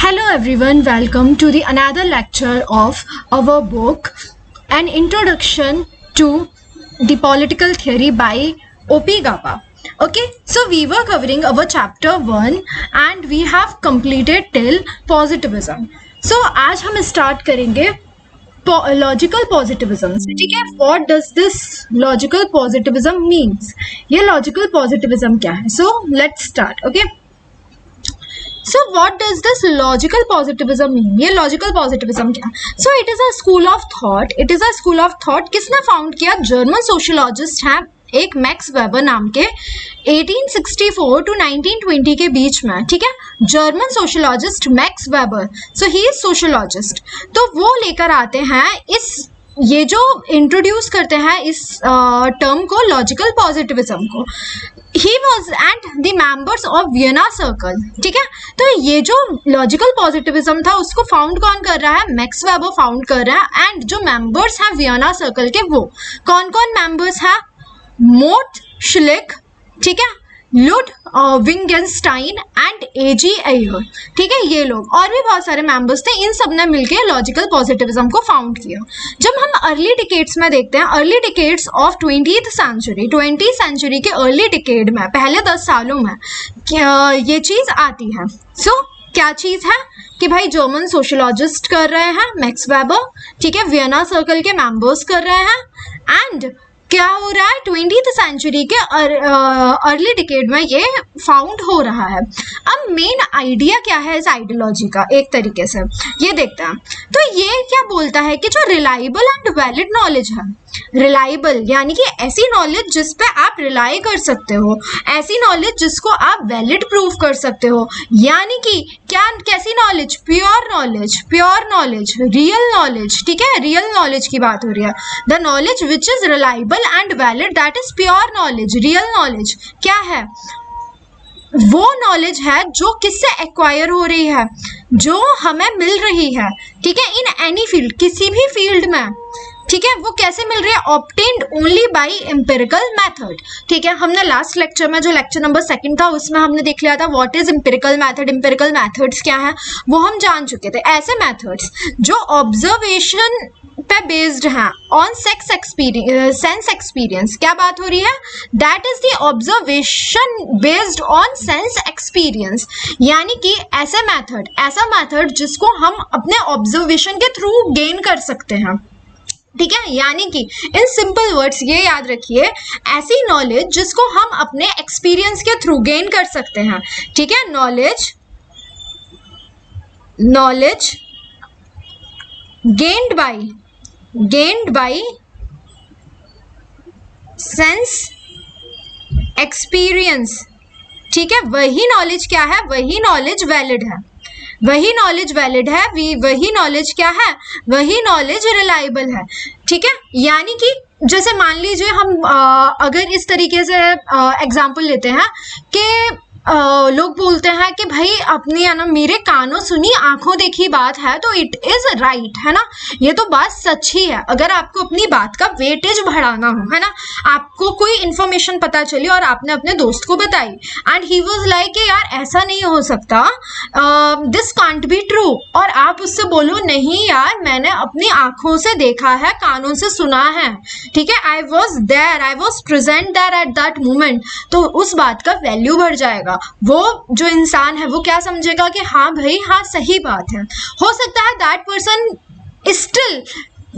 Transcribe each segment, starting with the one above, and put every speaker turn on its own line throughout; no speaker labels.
Hello everyone, welcome to the another lecture of our book An Introduction to the Political Theory by O.P. Gaba. Okay, so we were covering our chapter 1 and we have completed till positivism. So आज हम start करेंगे logical positivism से. ठीक है, what does this logical positivism means, ये logical positivism क्या है. So let's start. Okay, so what does this logical positivism mean, ये लॉजिकल पॉजिटिविज्म क्या है. So it is a school of thought. It is a school of thought. किसने found किया? German sociologist हैं एक max weber नाम के, 1864 to 1920 के बीच में. ठीक है, German sociologist max weber. So he is sociologist. तो वो लेकर आते हैं ये जो इंट्रोड्यूस करते हैं इस टर्म को, लॉजिकल पॉजिटिविज्म को. He was and the members of Vienna circle. ठीक है, तो ये जो लॉजिकल पॉजिटिविज्म था उसको फाउंड कौन कर रहा है? मैक्स वेबर फाउंड कर रहा है. एंड जो मेंबर्स हैं वियना सर्कल के, वो कौन कौन मेंबर्स हैं? मोट श्लिक, ठीक है, लुड विंगेनस्टाइन एंड एजी एयर. ठीक है, ये लोग और भी बहुत सारे मेंबर्स थे. इन सब ने मिलकर लॉजिकल पॉजिटिविज्म को फाउंड किया. जब हम अर्ली डिकेड्स में देखते हैं, early decades of 20th century, 20th century के अर्ली डिकेड में, पहले 10 सालों में ये चीज आती है. सो क्या चीज है कि भाई जर्मन सोशियोलॉजिस्ट कर रहे हैं मैक्स वेबर, ठीक है, वियना सर्कल के मेंबर्स कर रहे हैं. एंड क्या हो रहा है? 20th सेंचुरी के अर्ली डिकेड में ये फाउंड हो रहा है. अब मेन आइडिया क्या है इस आइडियोलॉजी का, एक तरीके से ये देखते हैं. तो ये क्या बोलता है कि जो रिलायबल एंड वैलिड नॉलेज है, रिलायबल यानी कि ऐसी नॉलेज जिस पे आप रिलाई कर सकते हो, ऐसी नॉलेज जिसको आप वैलिड प्रूव कर सकते हो. यानी कि क्या, कैसी knowledge? Pure knowledge, pure knowledge, real knowledge. ठीक है, रियल नॉलेज की बात हो रही है. The knowledge which is reliable and valid, that is pure knowledge. Real knowledge क्या है? वो नॉलेज है जो किससे एक्वायर हो रही है, जो हमें मिल रही है. ठीक है, इन एनी फील्ड, किसी भी फील्ड में. ठीक है, वो कैसे मिल रही है? Obtained only by empirical method. ठीक है, हमने लास्ट लेक्चर में, जो लेक्चर नंबर 2 था, उसमें हमने देख लिया था what is empirical method. Empirical methods क्या है वो हम जान चुके थे. ऐसे मेथड्स जो ऑब्जर्वेशन पे बेस्ड हैं ऑन सेंस एक्सपीरियंस. क्या बात हो रही है? That is the observation based on sense experience. यानी कि ऐसा मेथड जिसको हम अपने ऑब्जर्वेशन के थ्रू गेन कर सकते हैं. ठीक है, यानी कि इन सिंपल वर्ड्स ये याद रखिए, ऐसी नॉलेज जिसको हम अपने एक्सपीरियंस के थ्रू गेन कर सकते हैं. ठीक है, knowledge gained by sense experience. ठीक है, वही नॉलेज क्या है? वही नॉलेज वैलिड है. वही नॉलेज वैलिड है. वही नॉलेज क्या है? वही नॉलेज रिलायबल है. ठीक है, यानी कि जैसे मान लीजिए हम अगर इस तरीके से एग्जाम्पल लेते हैं कि लोग बोलते हैं कि भाई अपनी है ना, मेरे कानों सुनी आंखों देखी बात है तो इट इज राइट, है ना. ये तो बात सच ही है. अगर आपको अपनी बात का वेटेज बढ़ाना हो, है ना, आपको कोई इंफॉर्मेशन पता चली और आपने अपने दोस्त को बताई एंड ही वाज लाइक यार ऐसा नहीं हो सकता, दिस कांट बी ट्रू, और आप उससे बोलो नहीं यार मैंने अपनी आंखों से देखा है, कानों से सुना है. ठीक है, I was there, I was present there at that moment. तो उस बात का वैल्यू बढ़ जाएगा. वो जो इंसान है वो क्या समझेगा कि हाँ भाई हाँ सही बात है. हो सकता है that person still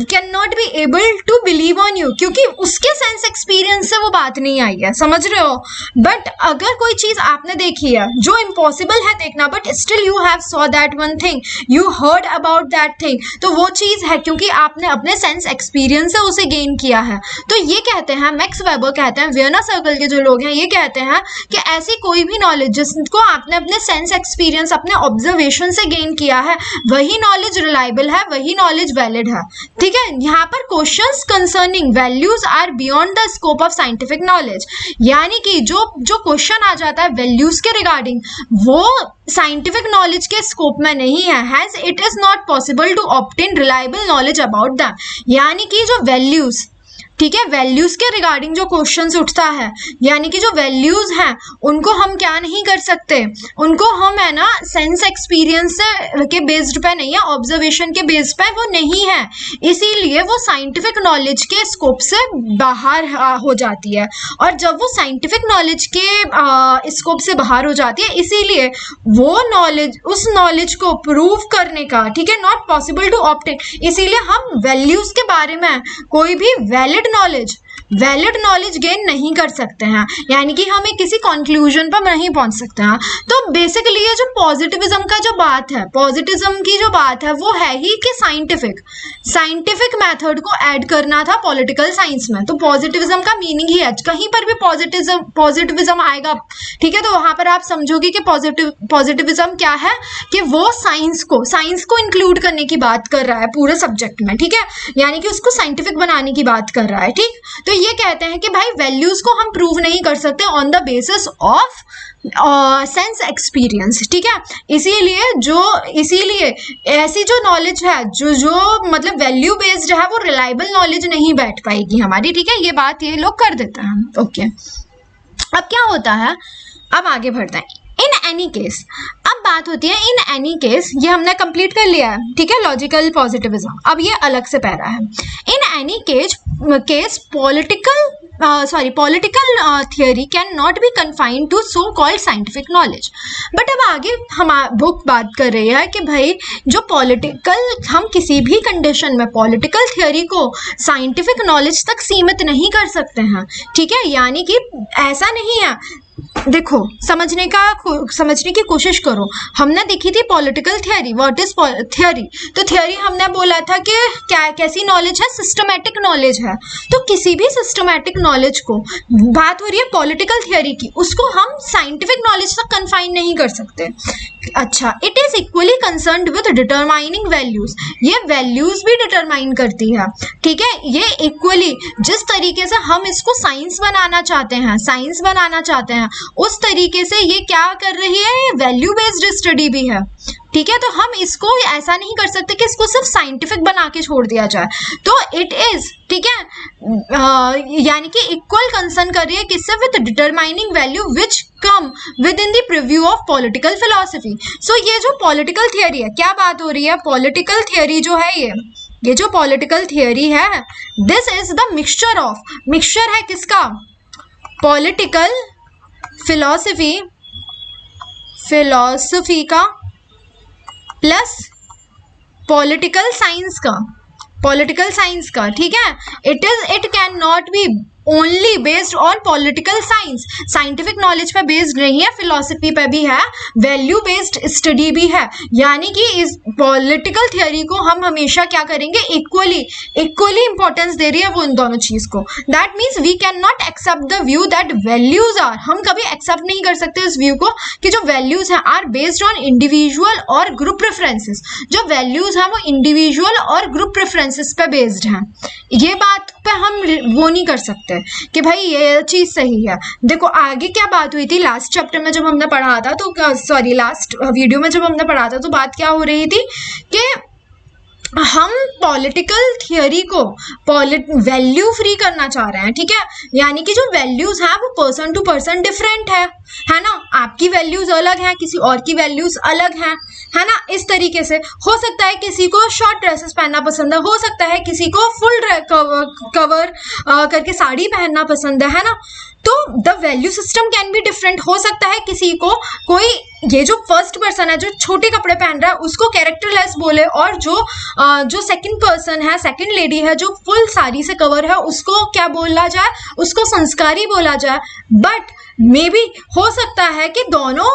can not be able to believe on you, क्योंकि उसके सेंस एक्सपीरियंस से वो बात नहीं आई है. समझ रहे हो? बट अगर कोई चीज आपने देखी है जो इम्पॉसिबल है देखना, but still you have saw that one thing, you heard about that thing, तो वो चीज है क्योंकि आपने अपने सेंस एक्सपीरियंस से उसे गेन किया है. तो ये कहते हैं, मैक्स वेबर कहते हैं, वियना सर्कल के जो लोग हैं ये कहते हैं कि ऐसी कोई भी नॉलेज जिसको आपने अपने सेंस एक्सपीरियंस, अपने ऑब्जर्वेशन से गेन किया है, वही नॉलेज रिलायबल है, वही नॉलेज वैलिड है. ठीक है, यहाँ पर questions concerning values are beyond the scope of scientific knowledge. यानी कि जो क्वेश्चन आ जाता है वैल्यूज के रिगार्डिंग, वो साइंटिफिक नॉलेज के स्कोप में नहीं है. Hence it is not possible to obtain reliable knowledge about them. यानी कि जो वैल्यूज ठीक है, वैल्यूज के रिगार्डिंग जो क्वेश्चंस उठता है, यानी कि जो वैल्यूज हैं उनको हम क्या नहीं कर सकते, उनको हम है ना सेंस एक्सपीरियंस के बेस्ड पे नहीं है, ऑब्जर्वेशन के बेस्ड पे वो नहीं है, इसीलिए वो साइंटिफिक नॉलेज के स्कोप से बाहर हो जाती है। और जब वो साइंटिफिक नॉलेज के स्कोप से बाहर हो जाती है, इसीलिए वो नॉलेज, उस नॉलेज को प्रूव करने का, ठीक है, नॉट पॉसिबल टू ऑब्टेन, इसीलिए हम वैल्यूज के बारे में कोई भी वैलिड नॉलेज गेन नहीं कर सकते हैं, यानी कि हम किसी कंक्लूजन पर नहीं पहुंच सकते हैं। तो बेसिकली ये जो पॉजिटिविज्म का जो बात है, पॉजिटिविज्म की जो बात है वो है ही कि साइंटिफिक मेथड को ऐड करना था पॉलिटिकल साइंस में। तो पॉजिटिविज्म का मीनिंग ही है, कहीं पर भी पॉजिटिविज्म आएगा, ठीक है, तो वहां पर आप समझोगे कि पॉजिटिविज्म क्या है, कि वो साइंस को इंक्लूड करने की बात कर रहा है पूरे सब्जेक्ट में, ठीक है, यानी कि उसको साइंटिफिक बनाने की बात कर रहा है, ठीक। तो ये कहते हैं कि भाई वैल्यूज को हम प्रूव नहीं कर सकते on the basis of sense experience, ठीक है, इसीलिए ऐसी जो नॉलेज है जो मतलब वैल्यू बेस्ड है, वो रिलायबल नॉलेज नहीं बैठ पाएगी हमारी, ठीक है, ये बात ये लोग कर देते हैं। ओके, अब क्या होता है, अब आगे बढ़ते हैं। इन एनी केस, अब बात होती है इन एनी केस, ये हमने कंप्लीट कर लिया है, ठीक है, लॉजिकल पॉजिटिविज्म। अब ये अलग से पैरा है। In any case political theory can not be confined to so called scientific knowledge. But अब आगे हम बुक बात कर रही है कि भाई जो हम किसी भी कंडीशन में पॉलिटिकल थियोरी को साइंटिफिक नॉलेज तक सीमित नहीं कर सकते हैं, ठीक है, यानी कि ऐसा नहीं है। देखो, समझने की कोशिश करो। हमने देखी थी political theory, what is theory, तो थियोरी हमने बोला था कि क्या कैसी नॉलेज है, सिस्टमैटिक नॉलेज है। तो किसी भी सिस्टमैटिक नॉलेज को, बात हो रही है पॉलिटिकल थियोरी की, उसको हम साइंटिफिक नॉलेज तक कन्फाइन नहीं कर सकते। अच्छा, it is equally concerned with determining values, ये वैल्यूज भी डिटरमाइन करती है, ठीक है, ये इक्वली जिस तरीके से हम इसको साइंस बनाना चाहते हैं उस तरीके से ये क्या कर रही है, ये वैल्यू बेस्ड स्टडी भी है, ठीक है। तो हम इसको ऐसा नहीं कर सकते कि इसको सिर्फ साइंटिफिक बना के छोड़ दिया जाए। तो इट इज, ठीक है, यानी कि इक्वल कंसर्न कर रही है किससे, with determining value which come with in the preview of political philosophy. So ये जो पॉलिटिकल थियोरी है, क्या बात हो रही है, पॉलिटिकल थियोरी जो है, ये जो पॉलिटिकल थियोरी है, दिस इज द मिक्सचर है किसका, पॉलिटिकल फिलॉसफी का प्लस पॉलिटिकल साइंस का, ठीक है। It can not B only based on political science, scientific knowledge पे बेस्ड नहीं है, फिलॉसफी पे भी है, वैल्यू बेस्ड स्टडी भी है, यानी कि इस पॉलिटिकल थियोरी को हम हमेशा क्या करेंगे, इक्वली इंपॉर्टेंस दे रही है वो इन दोनों चीज को। That means we can not accept the view that values are, हम कभी एक्सेप्ट नहीं कर सकते इस व्यू को कि जो वैल्यूज हैं आर बेस्ड ऑन इंडिविजुअल और ग्रुप प्रेफरेंसेस, जो वैल्यूज हैं वो इंडिविजुअल और ग्रुप प्रेफरेंसेस पे बेस्ड हैं। ये बात पे हम वो नहीं कर सकते कि भाई ये चीज सही है। देखो आगे क्या बात हुई थी लास्ट चैप्टर में जब हमने पढ़ा था, तो लास्ट वीडियो में जब हमने पढ़ा था, तो बात क्या हो रही थी कि हम पॉलिटिकल थियोरी को वैल्यू फ्री करना चाह रहे हैं, ठीक है, यानी कि जो वैल्यूज हैं वो पर्सन टू पर्सन डिफरेंट है ना, आपकी वैल्यूज अलग हैं, किसी और की वैल्यूज अलग हैं, है ना। इस तरीके से हो सकता है किसी को शॉर्ट ड्रेसेस पहनना पसंद है, हो सकता है किसी को फुल कवर करके साड़ी पहनना पसंद है ना। तो the value system can be different. हो सकता है किसी को कोई, ये जो फर्स्ट पर्सन है जो छोटे कपड़े पहन रहा है उसको कैरेक्टरलेस बोले, और जो सेकंड पर्सन है, सेकंड लेडी है जो फुल साड़ी से कवर है, उसको क्या बोला जाए, उसको संस्कारी बोला जाए। बट मे बी हो सकता है कि दोनों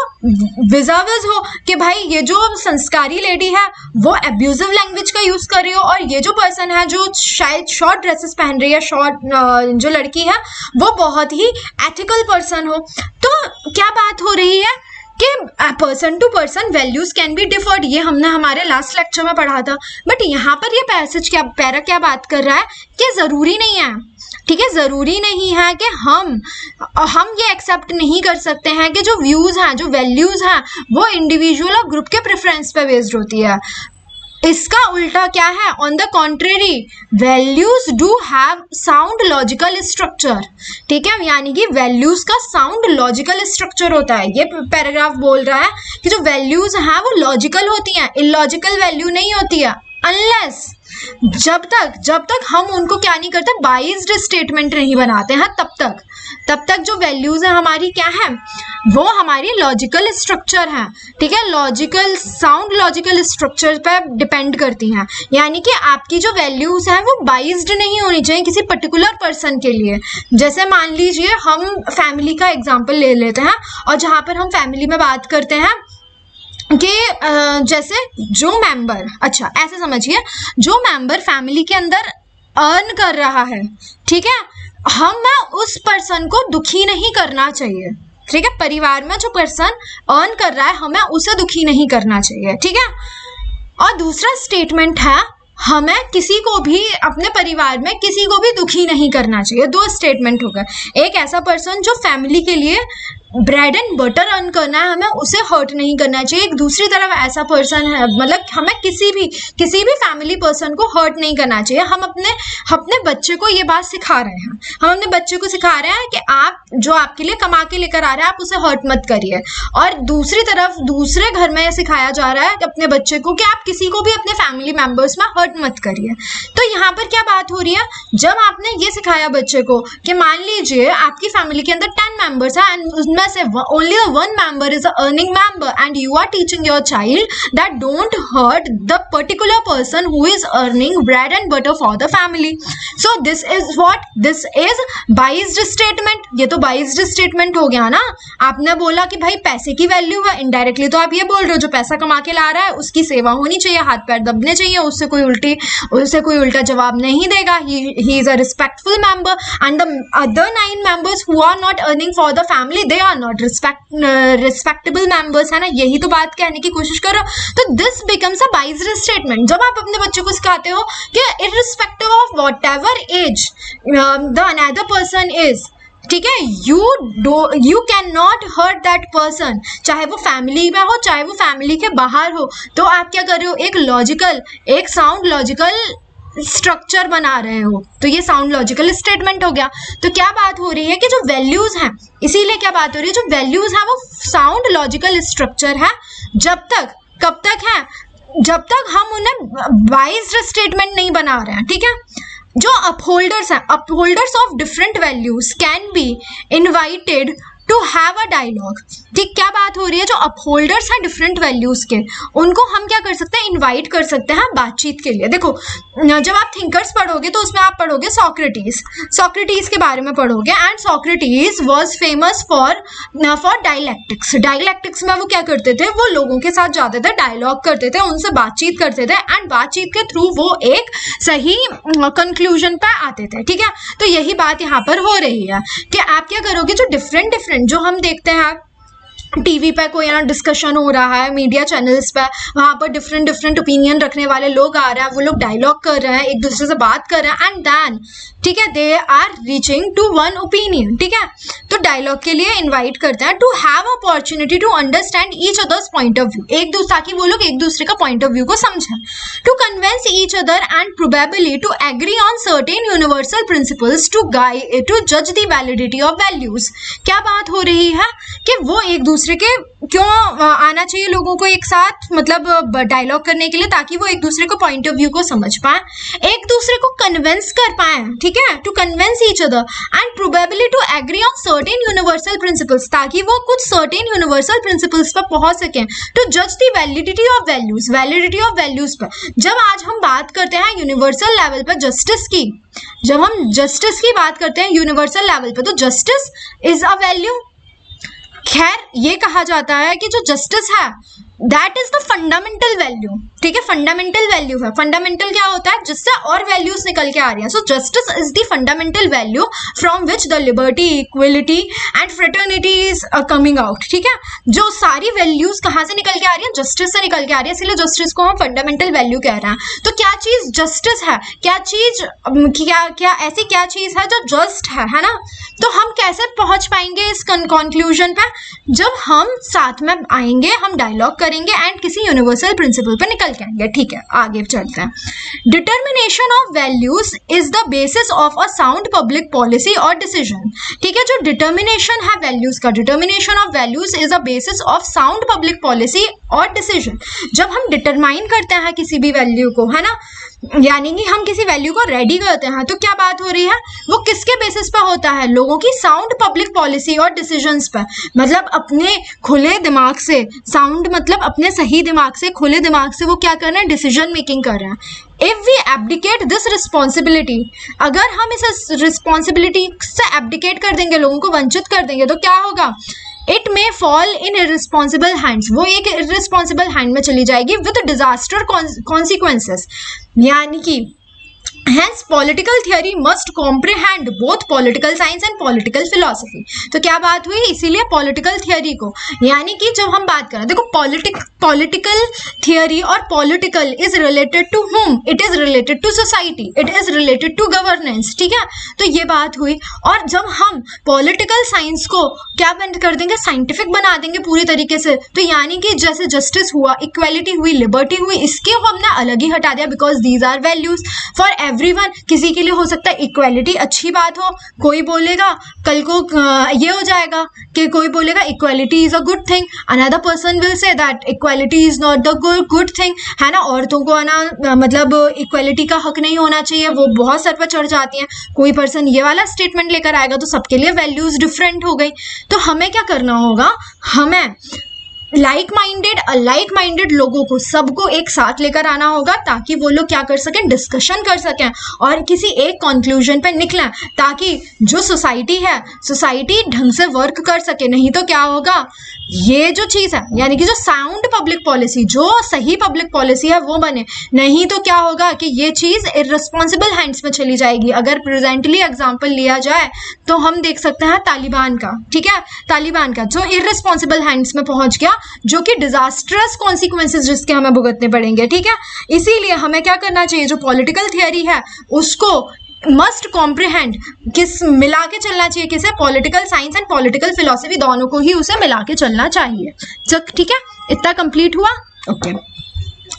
विजाविज हो कि भाई ये जो संस्कारी लेडी है वो एब्यूजिव लैंग्वेज का यूज कर रही हो, और ये जो पर्सन है जो शायद शॉर्ट ड्रेसेस पहन रही है, जो लड़की है वो बहुत ही एथिकल पर्सन हो। तो क्या बात हो रही है कि person to person values can be differed, ये हमने हमारे लास्ट लेक्चर में पढ़ा था। बट यहाँ पर ये पैसेज पैरा क्या बात कर रहा है कि जरूरी नहीं है, ठीक है, जरूरी नहीं है कि हम ये एक्सेप्ट नहीं कर सकते हैं कि जो व्यूज हैं, जो वैल्यूज हैं वो इंडिविजुअल और ग्रुप के प्रेफरेंस पे बेस्ड होती है। इसका उल्टा क्या है? On the contrary, values do have sound logical structure. ठीक है, यानी कि वैल्यूज का साउंड लॉजिकल स्ट्रक्चर होता है। ये पैराग्राफ बोल रहा है कि जो वैल्यूज हैं वो लॉजिकल होती हैं, इलॉजिकल वैल्यू नहीं होती है। अनलेस, जब तक हम उनको क्या नहीं करते, बाइज्ड स्टेटमेंट नहीं बनाते हैं, तब तक जो वैल्यूज है हमारी क्या है, वो हमारी लॉजिकल स्ट्रक्चर है। ठीक है, लॉजिकल साउंड लॉजिकल स्ट्रक्चर पर डिपेंड करती हैं। यानी कि आपकी जो वैल्यूज हैं वो बाइज्ड नहीं होनी चाहिए किसी पर्टिकुलर पर्सन के लिए। जैसे मान लीजिए हम फैमिली का एग्जाम्पल ले लेते हैं, और जहाँ पर हम फैमिली में बात करते हैं कि जैसे जो मेंबर, अच्छा ऐसे समझिए, जो मेंबर फैमिली के अंदर अर्न कर रहा है, ठीक है, हमें उस पर्सन को दुखी नहीं करना चाहिए। ठीक है, परिवार में जो पर्सन अर्न कर रहा है हमें उसे दुखी नहीं करना चाहिए। ठीक है, और दूसरा स्टेटमेंट है, हमें किसी को भी अपने परिवार में किसी को भी दुखी नहीं करना चाहिए। दो स्टेटमेंट हो गए। एक ऐसा पर्सन जो फैमिली के लिए ब्रेड एंड बटर अर्न करना है, हमें उसे हर्ट नहीं करना चाहिए। एक दूसरी तरफ ऐसा पर्सन है, मतलब हमें किसी भी फैमिली पर्सन को हर्ट नहीं करना चाहिए। हम अपने बच्चे को ये बात सिखा रहे हैं, हम अपने बच्चे को सिखा रहे हैं कि आप जो आपके लिए कमा के लेकर आ रहे हैं आप उसे हर्ट मत करिए। और दूसरी तरफ दूसरे घर में सिखाया जा रहा है अपने बच्चे को कि आप किसी को भी अपने फैमिली मेंबर्स में हर्ट मत करिए। तो यहाँ पर क्या बात हो रही है, जब आपने ये सिखाया बच्चे को कि मान लीजिए आपकी फैमिली के अंदर 10 मेंबर्स हैं एंड उसमें से only one member is an earning member, and you are teaching your child that don't hurt the particular person who is earning bread and butter for the family. So this is biased statement. ये तो biased statement हो गया ना। आपने बोला कि भाई पैसे की वैल्यू है, इनडायरेक्टली तो आप ये बोल रहे हो जो पैसा कमा के ला रहा है उसकी सेवा होनी चाहिए, हाथ पैर दबने चाहिए, उससे कोई उल्टा जवाब नहीं देगा। he is a respectful member, and the other 9 members who are not earning for the family, they are not respectable members, है ना। यही तो बात कहने की कोशिश करो। तो this becomes a biased statement। जब आप अपने बच्चे को सिखाते हो कि irrespective of whatever age the another person is, ठीक है, you cannot hurt that person, चाहे वो फैमिली में हो चाहे वो फैमिली के बाहर हो। तो आप क्या कर रहे हो, एक साउंड लॉजिकल स्ट्रक्चर बना रहे हो। तो ये साउंड लॉजिकल स्टेटमेंट हो गया। तो क्या बात हो रही है कि जो वैल्यूज हैं, इसीलिए क्या बात हो रही है, जो वैल्यूज हैं वो साउंड लॉजिकल स्ट्रक्चर है। कब तक है, जब तक हम उन्हें बाइज्ड स्टेटमेंट नहीं बना रहे हैं। ठीक है, जो अपहोल्डर्स हैं, upholders of different values can be invited to have a dialogue. ठीक, क्या बात हो रही है, जो अपहोल्डर्स हैं डिफरेंट वैल्यूज के, उनको हम क्या कर सकते हैं, इनवाइट कर सकते हैं बातचीत के लिए। देखो, जब आप थिंकर्स पढ़ोगे तो उसमें आप पढ़ोगे सॉक्रेटिस के बारे में पढ़ोगे, and Socrates was famous for dialectics में वो क्या करते थे, वो लोगों के साथ जाते थे, डायलॉग करते थे, उनसे बातचीत करते थे, एंड बातचीत के थ्रू वो एक सही कंक्लूजन पे आते थे। ठीक है, तो यही बात यहाँ पर हो रही है कि आप क्या करोगे, जो डिफरेंट जो हम देखते हैं टीवी पे कोई ना डिस्कशन हो रहा है, मीडिया चैनल्स पे, वहाँ पर डिफरेंट ओपिनियन रखने वाले लोग आ रहे हैं, वो लोग डायलॉग कर रहे हैं, एक दूसरे से बात कर रहे हैं, एंड देन ठीक है they are reaching to one opinion. ठीक है, तो डायलॉग के लिए इनवाइट करते हैं to have opportunity to understand each others point of view, ताकि वो लोग एक दूसरे का पॉइंट ऑफ व्यू को समझें, to convince each other and probably to agree on certain universal principles to जज द वैलिडिटी ऑफ वैल्यूज। क्या बात हो रही है कि वो एक दूसरे के क्यों आना चाहिए लोगों को एक साथ, मतलब डायलॉग करने के लिए, ताकि वो एक दूसरे को पॉइंट ऑफ व्यू को समझ पाए, एक दूसरे को कन्विंस कर पाए। ठीक है, to convince each other and probably to agree on certain universal principles, ताकि वो कुछ सर्टेन यूनिवर्सल प्रिंसिपल्स पर पहुंच सकें, टू जज द वैलिडिटी ऑफ वैल्यूज पर। जब आज हम बात करते हैं यूनिवर्सल लेवल पर जस्टिस की, जब हम जस्टिस की बात करते हैं यूनिवर्सल लेवल पर, तो जस्टिस इज अ वैल्यू। खैर, ये कहा जाता है कि जो जस्टिस है that is the fundamental value. ठीक है, फंडामेंटल वैल्यू है। फंडामेंटल क्या होता है, जिससे और वैल्यूज निकल के आ रही है। So justice is the fundamental value from which the liberty, equality and fraternity is coming out. ठीक है, जो सारी वैल्यूज कहाँ से निकल के आ रही है, जस्टिस से निकल के आ रही है, इसलिए जस्टिस को हम फंडामेंटल वैल्यू कह रहे हैं। तो क्या चीज जस्टिस है, क्या ऐसी क्या चीज है जो जस्ट है ना। तो हम कैसे पहुंच पाएंगे इस कंक्लूजन पे, जब हम साथ में आएंगे, हम डायलॉग करेंगे, करेंगे एंड किसी यूनिवर्सल प्रिंसिपल पे निकल के आएंगे। ठीक है, आगे चलते हैं। Determination of values is the basis of a sound public policy और डिसीजन। ठीक है, जो डिटर्मिनेशन है वैल्यूज का, determination of values is the basis of sound public policy और डिसीजन। जब हम डिटरमाइन करते हैं किसी भी वैल्यू को, है ना, यानी कि हम किसी वैल्यू को रेडी करते हैं, तो क्या बात हो रही है, वो किसके बेसिस पर होता है, लोगों की साउंड पब्लिक पॉलिसी और डिसीजंस पर। मतलब अपने खुले दिमाग से, साउंड मतलब अपने सही दिमाग से, खुले दिमाग से वो क्या कर रहे हैं, डिसीजन मेकिंग कर रहे हैं। If we abdicate this responsibility, अगर हम इस रिस्पॉन्सिबिलिटी से एब्डिकेट कर देंगे, लोगों को वंचित कर देंगे, तो क्या होगा, it may fall in irresponsible hands, वो एक इररिस्पॉन्सिबल हैंड में चली जाएगी विद डिजास्टर कॉन्सिक्वेंसेस। यानी कि Hence, political theory must comprehend both political science and political philosophy. तो क्या बात हुई, इसीलिए political theory को, यानी कि जब हम बात करें, देखो political theory और political is related to whom? It is related to society. It is related to governance. ठीक है, तो ये बात हुई। और जब हम political science को क्या बंद कर देंगे, साइंटिफिक बना देंगे पूरी तरीके से, तो यानी कि जैसे जस्टिस हुआ, इक्वालिटी हुई, लिबर्टी हुई, इसके हमने अलग ही हटा दिया, because these are values for everyone. किसी के लिए हो सकता है इक्वालिटी अच्छी बात हो, कोई बोलेगा कल को ये हो जाएगा कि कोई बोलेगा equality is a good thing, another person will say that equality is not the good thing, है ना। औरतों को आना मतलब इक्वालिटी का हक नहीं होना चाहिए, वो बहुत सर पर चढ़ जाती हैं। कोई पर्सन ये वाला स्टेटमेंट लेकर आएगा तो सबके लिए वैल्यूज डिफरेंट हो गई। तो हमें क्या करना होगा, हमें लाइक माइंडेड लोगों को, सबको एक साथ लेकर आना होगा, ताकि वो लोग क्या कर सकें, डिस्कशन कर सकें और किसी एक कंक्लूजन पे निकलें, ताकि जो सोसाइटी है, सोसाइटी ढंग से वर्क कर सके। नहीं तो क्या होगा, ये जो चीज़ है, यानी कि जो साउंड पब्लिक पॉलिसी, जो सही पब्लिक पॉलिसी है, वो बने। नहीं तो क्या होगा कि ये चीज़ इररिस्पॉन्सिबल हैंड्स में चली जाएगी। अगर प्रेजेंटली एग्जांपल लिया जाए तो हम देख सकते हैं तालिबान का, ठीक है, तालिबान का जो इररिस्पॉन्सिबल हैंड्स में पहुंच गया, जो कि डिजास्टरस कॉन्सिक्वेंसेस जिसके हमें भुगतने पड़ेंगे। ठीक है, इसीलिए हमें क्या करना चाहिए, जो पॉलिटिकल थियरी है उसको मस्ट कॉम्प्रिहेंड, किस मिला के चलना चाहिए, किसे, political science and political philosophy, दोनों को ही उसे मिला के चलना चाहिए। ठीक है, इतना कंप्लीट हुआ। ओके,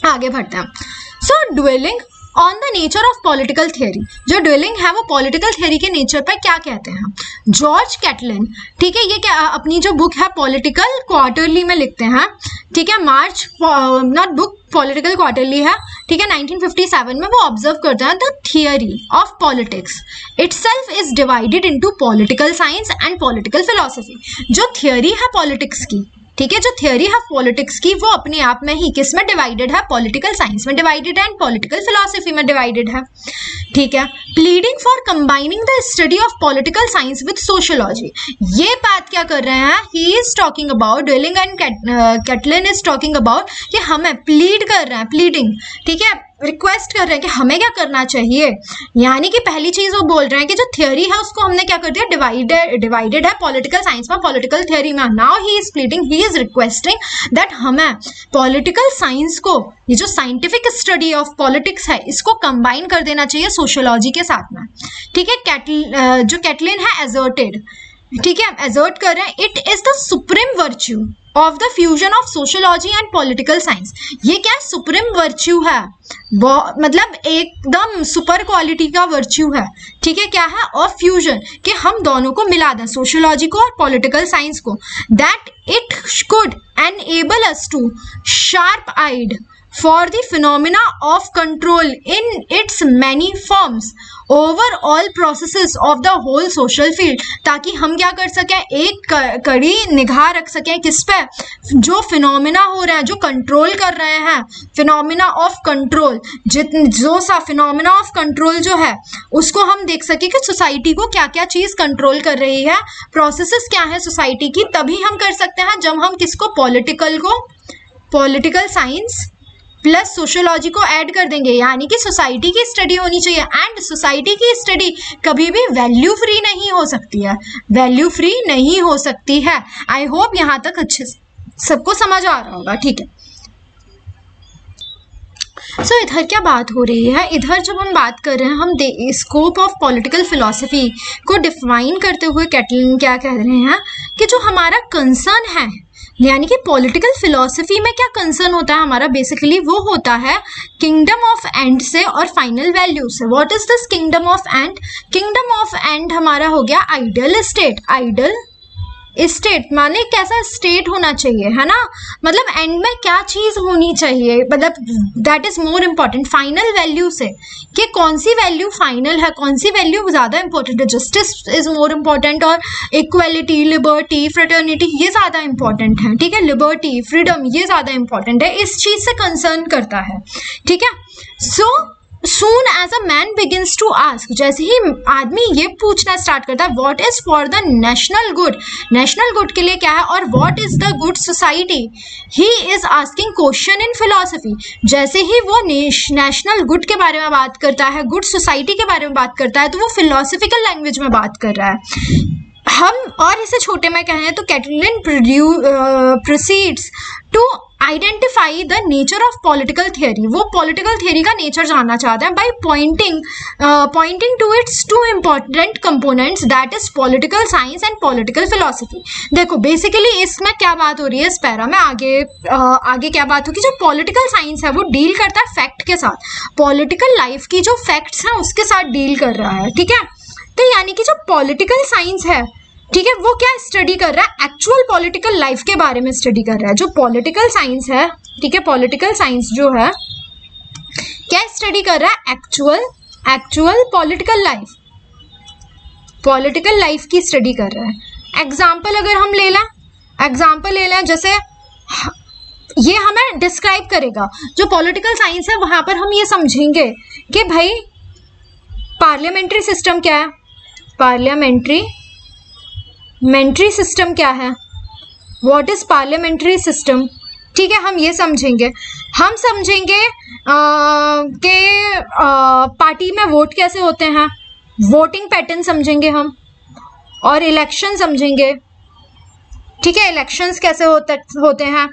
आगे बढ़ते हैं। So dwelling on the nature of political theory, जो ड्वेलिंग है वो पॉलिटिकल थियरी के नेचर पर क्या कहते हैं, जॉर्ज कैटलिन, ठीक है, ये क्या अपनी जो बुक है पॉलिटिकल क्वार्टरली में लिखते हैं। ठीक है, मार्च, नॉट बुक, पॉलिटिकल क्वार्टरली है। ठीक है, 1957 में वो ऑब्जर्व करते हैं the theory of politics itself is divided into political science and political philosophy. जो थियरी है पॉलिटिक्स की, ठीक है, जो थियरी है पॉलिटिक्स की, वो अपने आप में ही किस में डिवाइडेड है, पॉलिटिकल साइंस में डिवाइडेड है एंड पॉलिटिकल फिलोसफी में डिवाइडेड है। ठीक है, pleading for combining the study of political science with sociology, ये बात क्या कर रहे हैं, ही इज टॉकिंग अबाउट, ड्वेलिंग and Catlin is talking about कि हमें प्लीड कर रहे हैं, प्लीडिंग, ठीक है, रिक्वेस्ट कर रहे हैं कि हमें क्या करना चाहिए। यानी कि पहली चीज वो बोल रहे हैं कि जो थियरी है उसको हमने क्या कर दिया, डिवाइडेड है पॉलिटिकल साइंस में, पॉलिटिकल थियरी में। Now he is pleading, he is requesting that हमें पॉलिटिकल साइंस को, ये जो साइंटिफिक स्टडी ऑफ पॉलिटिक्स है, इसको कंबाइन कर देना चाहिए सोशियोलॉजी के साथ में। ठीक है, जो कैटलिन है एजर्टेड, ठीक है, एजर्ट कर रहे हैं, it is the supreme virtue of the fusion of sociology and political science. ये क्या सुप्रीम वर्च्यू है, मतलब एकदम सुपर क्वालिटी का वर्च्यू है। ठीक है, क्या है, ऑफ फ्यूजन, कि हम दोनों को मिला दें, सोशियोलॉजी को और पॉलिटिकल साइंस को, that it could enable us to sharp eyed for the phenomena of control in its many forms over all processes of the whole social field, ताकि हम क्या कर सकें, एक कड़ी निगाह रख सकें किस पे, जो फिनोमिना हो रहा है, जो कंट्रोल कर रहे हैं, फिनोमिना ऑफ कंट्रोल, जो सा फिनोमिना ऑफ कंट्रोल जो है उसको हम देख सकें कि सोसाइटी को क्या क्या चीज़ कंट्रोल कर रही है, प्रोसेसेस क्या है सोसाइटी की। तभी हम कर सकते हैं जब हम किसको, पॉलिटिकल साइंस प्लस सोशियोलॉजी को ऐड कर देंगे। यानी कि सोसाइटी की स्टडी होनी चाहिए, एंड सोसाइटी की स्टडी कभी भी वैल्यू फ्री नहीं हो सकती है, वैल्यू फ्री नहीं हो सकती है। आई होप यहाँ तक अच्छे सबको समझ आ रहा होगा। ठीक है, सो इधर क्या बात हो रही है, इधर जब हम बात कर रहे हैं, हम स्कोप ऑफ पॉलिटिकल फिलॉसफी को डिफाइन करते हुए कैटलिन क्या कह रहे हैं कि जो हमारा कंसर्न है, यानी कि पॉलिटिकल फिलॉसफी में क्या कंसर्न होता है हमारा, बेसिकली वो होता है किंगडम ऑफ एंड से और फाइनल वैल्यू से। What is this kingdom of and? Kingdom of and हमारा हो गया आइडियल स्टेट। आइडियल स्टेट माने कैसा स्टेट होना चाहिए, है ना, मतलब एंड में क्या चीज होनी चाहिए, मतलब that is more important. Final value से कि कौन सी वैल्यू फाइनल है, कौन सी वैल्यू ज्यादा इंपॉर्टेंट है। जस्टिस इज मोर इम्पोर्टेंट और इक्वालिटी, लिबर्टी, फ्रेटर्निटी ये ज्यादा इंपॉर्टेंट है, ठीक है, लिबर्टी, फ्रीडम ये ज्यादा इंपॉर्टेंट है, इस चीज से कंसर्न करता है, ठीक है। सो soon as a man begins to ask, जैसे ही आदमी ये पूछना स्टार्ट करता है what is for the national good, national good के लिए क्या है, और what is the good society, he is asking question in philosophy। जैसे ही वो नेशनल गुड के बारे में बात करता है, गुड सोसाइटी के बारे में बात करता है, तो वो फिलोसफिकल लैंग्वेज में बात कर रहा है। हम और इसे छोटे में कहें तो Catlin proceeds to identify the nature of political theory. वो पॉलिटिकल थियरी का नेचर जानना चाहते हैं by pointing to its two important components, that is political science and political philosophy. देखो बेसिकली इसमें क्या बात हो रही है, इस पैरा में आगे क्या बात होगी, जो पॉलिटिकल साइंस है वो डील करता है फैक्ट के साथ, पॉलिटिकल लाइफ की जो फैक्ट्स हैं उसके साथ डील कर रहा है, ठीक है। तो यानी कि जो पॉलिटिकल साइंस है, ठीक है, वो क्या स्टडी कर रहा है, एक्चुअल पॉलिटिकल लाइफ के बारे में स्टडी कर रहा है। जो पॉलिटिकल साइंस है, ठीक है, पॉलिटिकल साइंस जो है क्या स्टडी कर रहा है, एक्चुअल पॉलिटिकल लाइफ की स्टडी कर रहा है। एग्जाम्पल अगर हम ले लें जैसे ये हमें डिस्क्राइब करेगा, जो पॉलिटिकल साइंस है वहां पर हम ये समझेंगे कि भाई पार्लियामेंट्री सिस्टम क्या है, पार्लियामेंट्री सिस्टम क्या है, व्हाट इज पार्लियामेंट्री सिस्टम, ठीक है, हम ये समझेंगे। हम समझेंगे कि पार्टी में वोट कैसे होते हैं, वोटिंग पैटर्न समझेंगे हम, और इलेक्शन समझेंगे, ठीक है, इलेक्शंस कैसे होते हैं,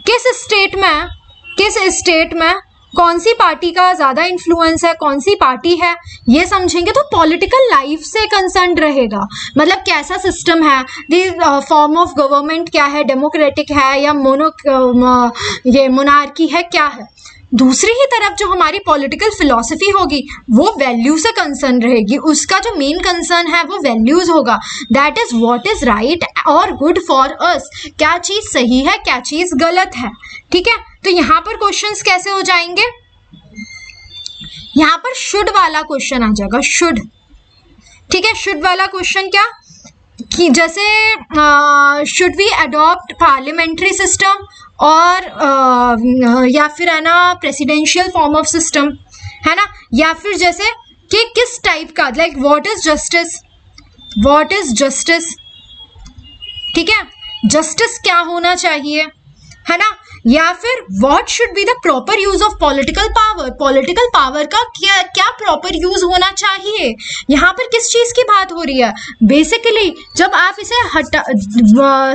किस स्टेट में कौन सी पार्टी का ज़्यादा इन्फ्लुएंस है, कौन सी पार्टी है, ये समझेंगे। तो पॉलिटिकल लाइफ से कंसर्न रहेगा, मतलब कैसा सिस्टम है, फॉर्म ऑफ गवर्नमेंट क्या है, डेमोक्रेटिक है या मोनार्की है, क्या है। दूसरी ही तरफ जो हमारी पॉलिटिकल फिलॉसफी होगी वो वैल्यू से कंसर्न रहेगी, उसका जो मेन कंसर्न है वो वैल्यूज होगा, that is what is right और गुड फॉर अस, क्या चीज़ सही है, क्या चीज़ गलत है, ठीक है। तो यहाँ पर क्वेश्चंस कैसे हो जाएंगे, यहाँ पर शुड वाला क्वेश्चन आ जाएगा, शुड, ठीक है। शुड वाला क्वेश्चन क्या कि जैसे should we adopt parliamentary system और या फिर है ना प्रेसिडेंशियल फॉर्म ऑफ सिस्टम, है ना, या फिर जैसे कि किस टाइप का, लाइक व्हाट इज जस्टिस, ठीक है, जस्टिस क्या होना चाहिए, है ना, या फिर what should be the proper use of political power, political power का क्या प्रॉपर यूज होना चाहिए। यहाँ पर किस चीज की बात हो रही है, बेसिकली जब आप इसे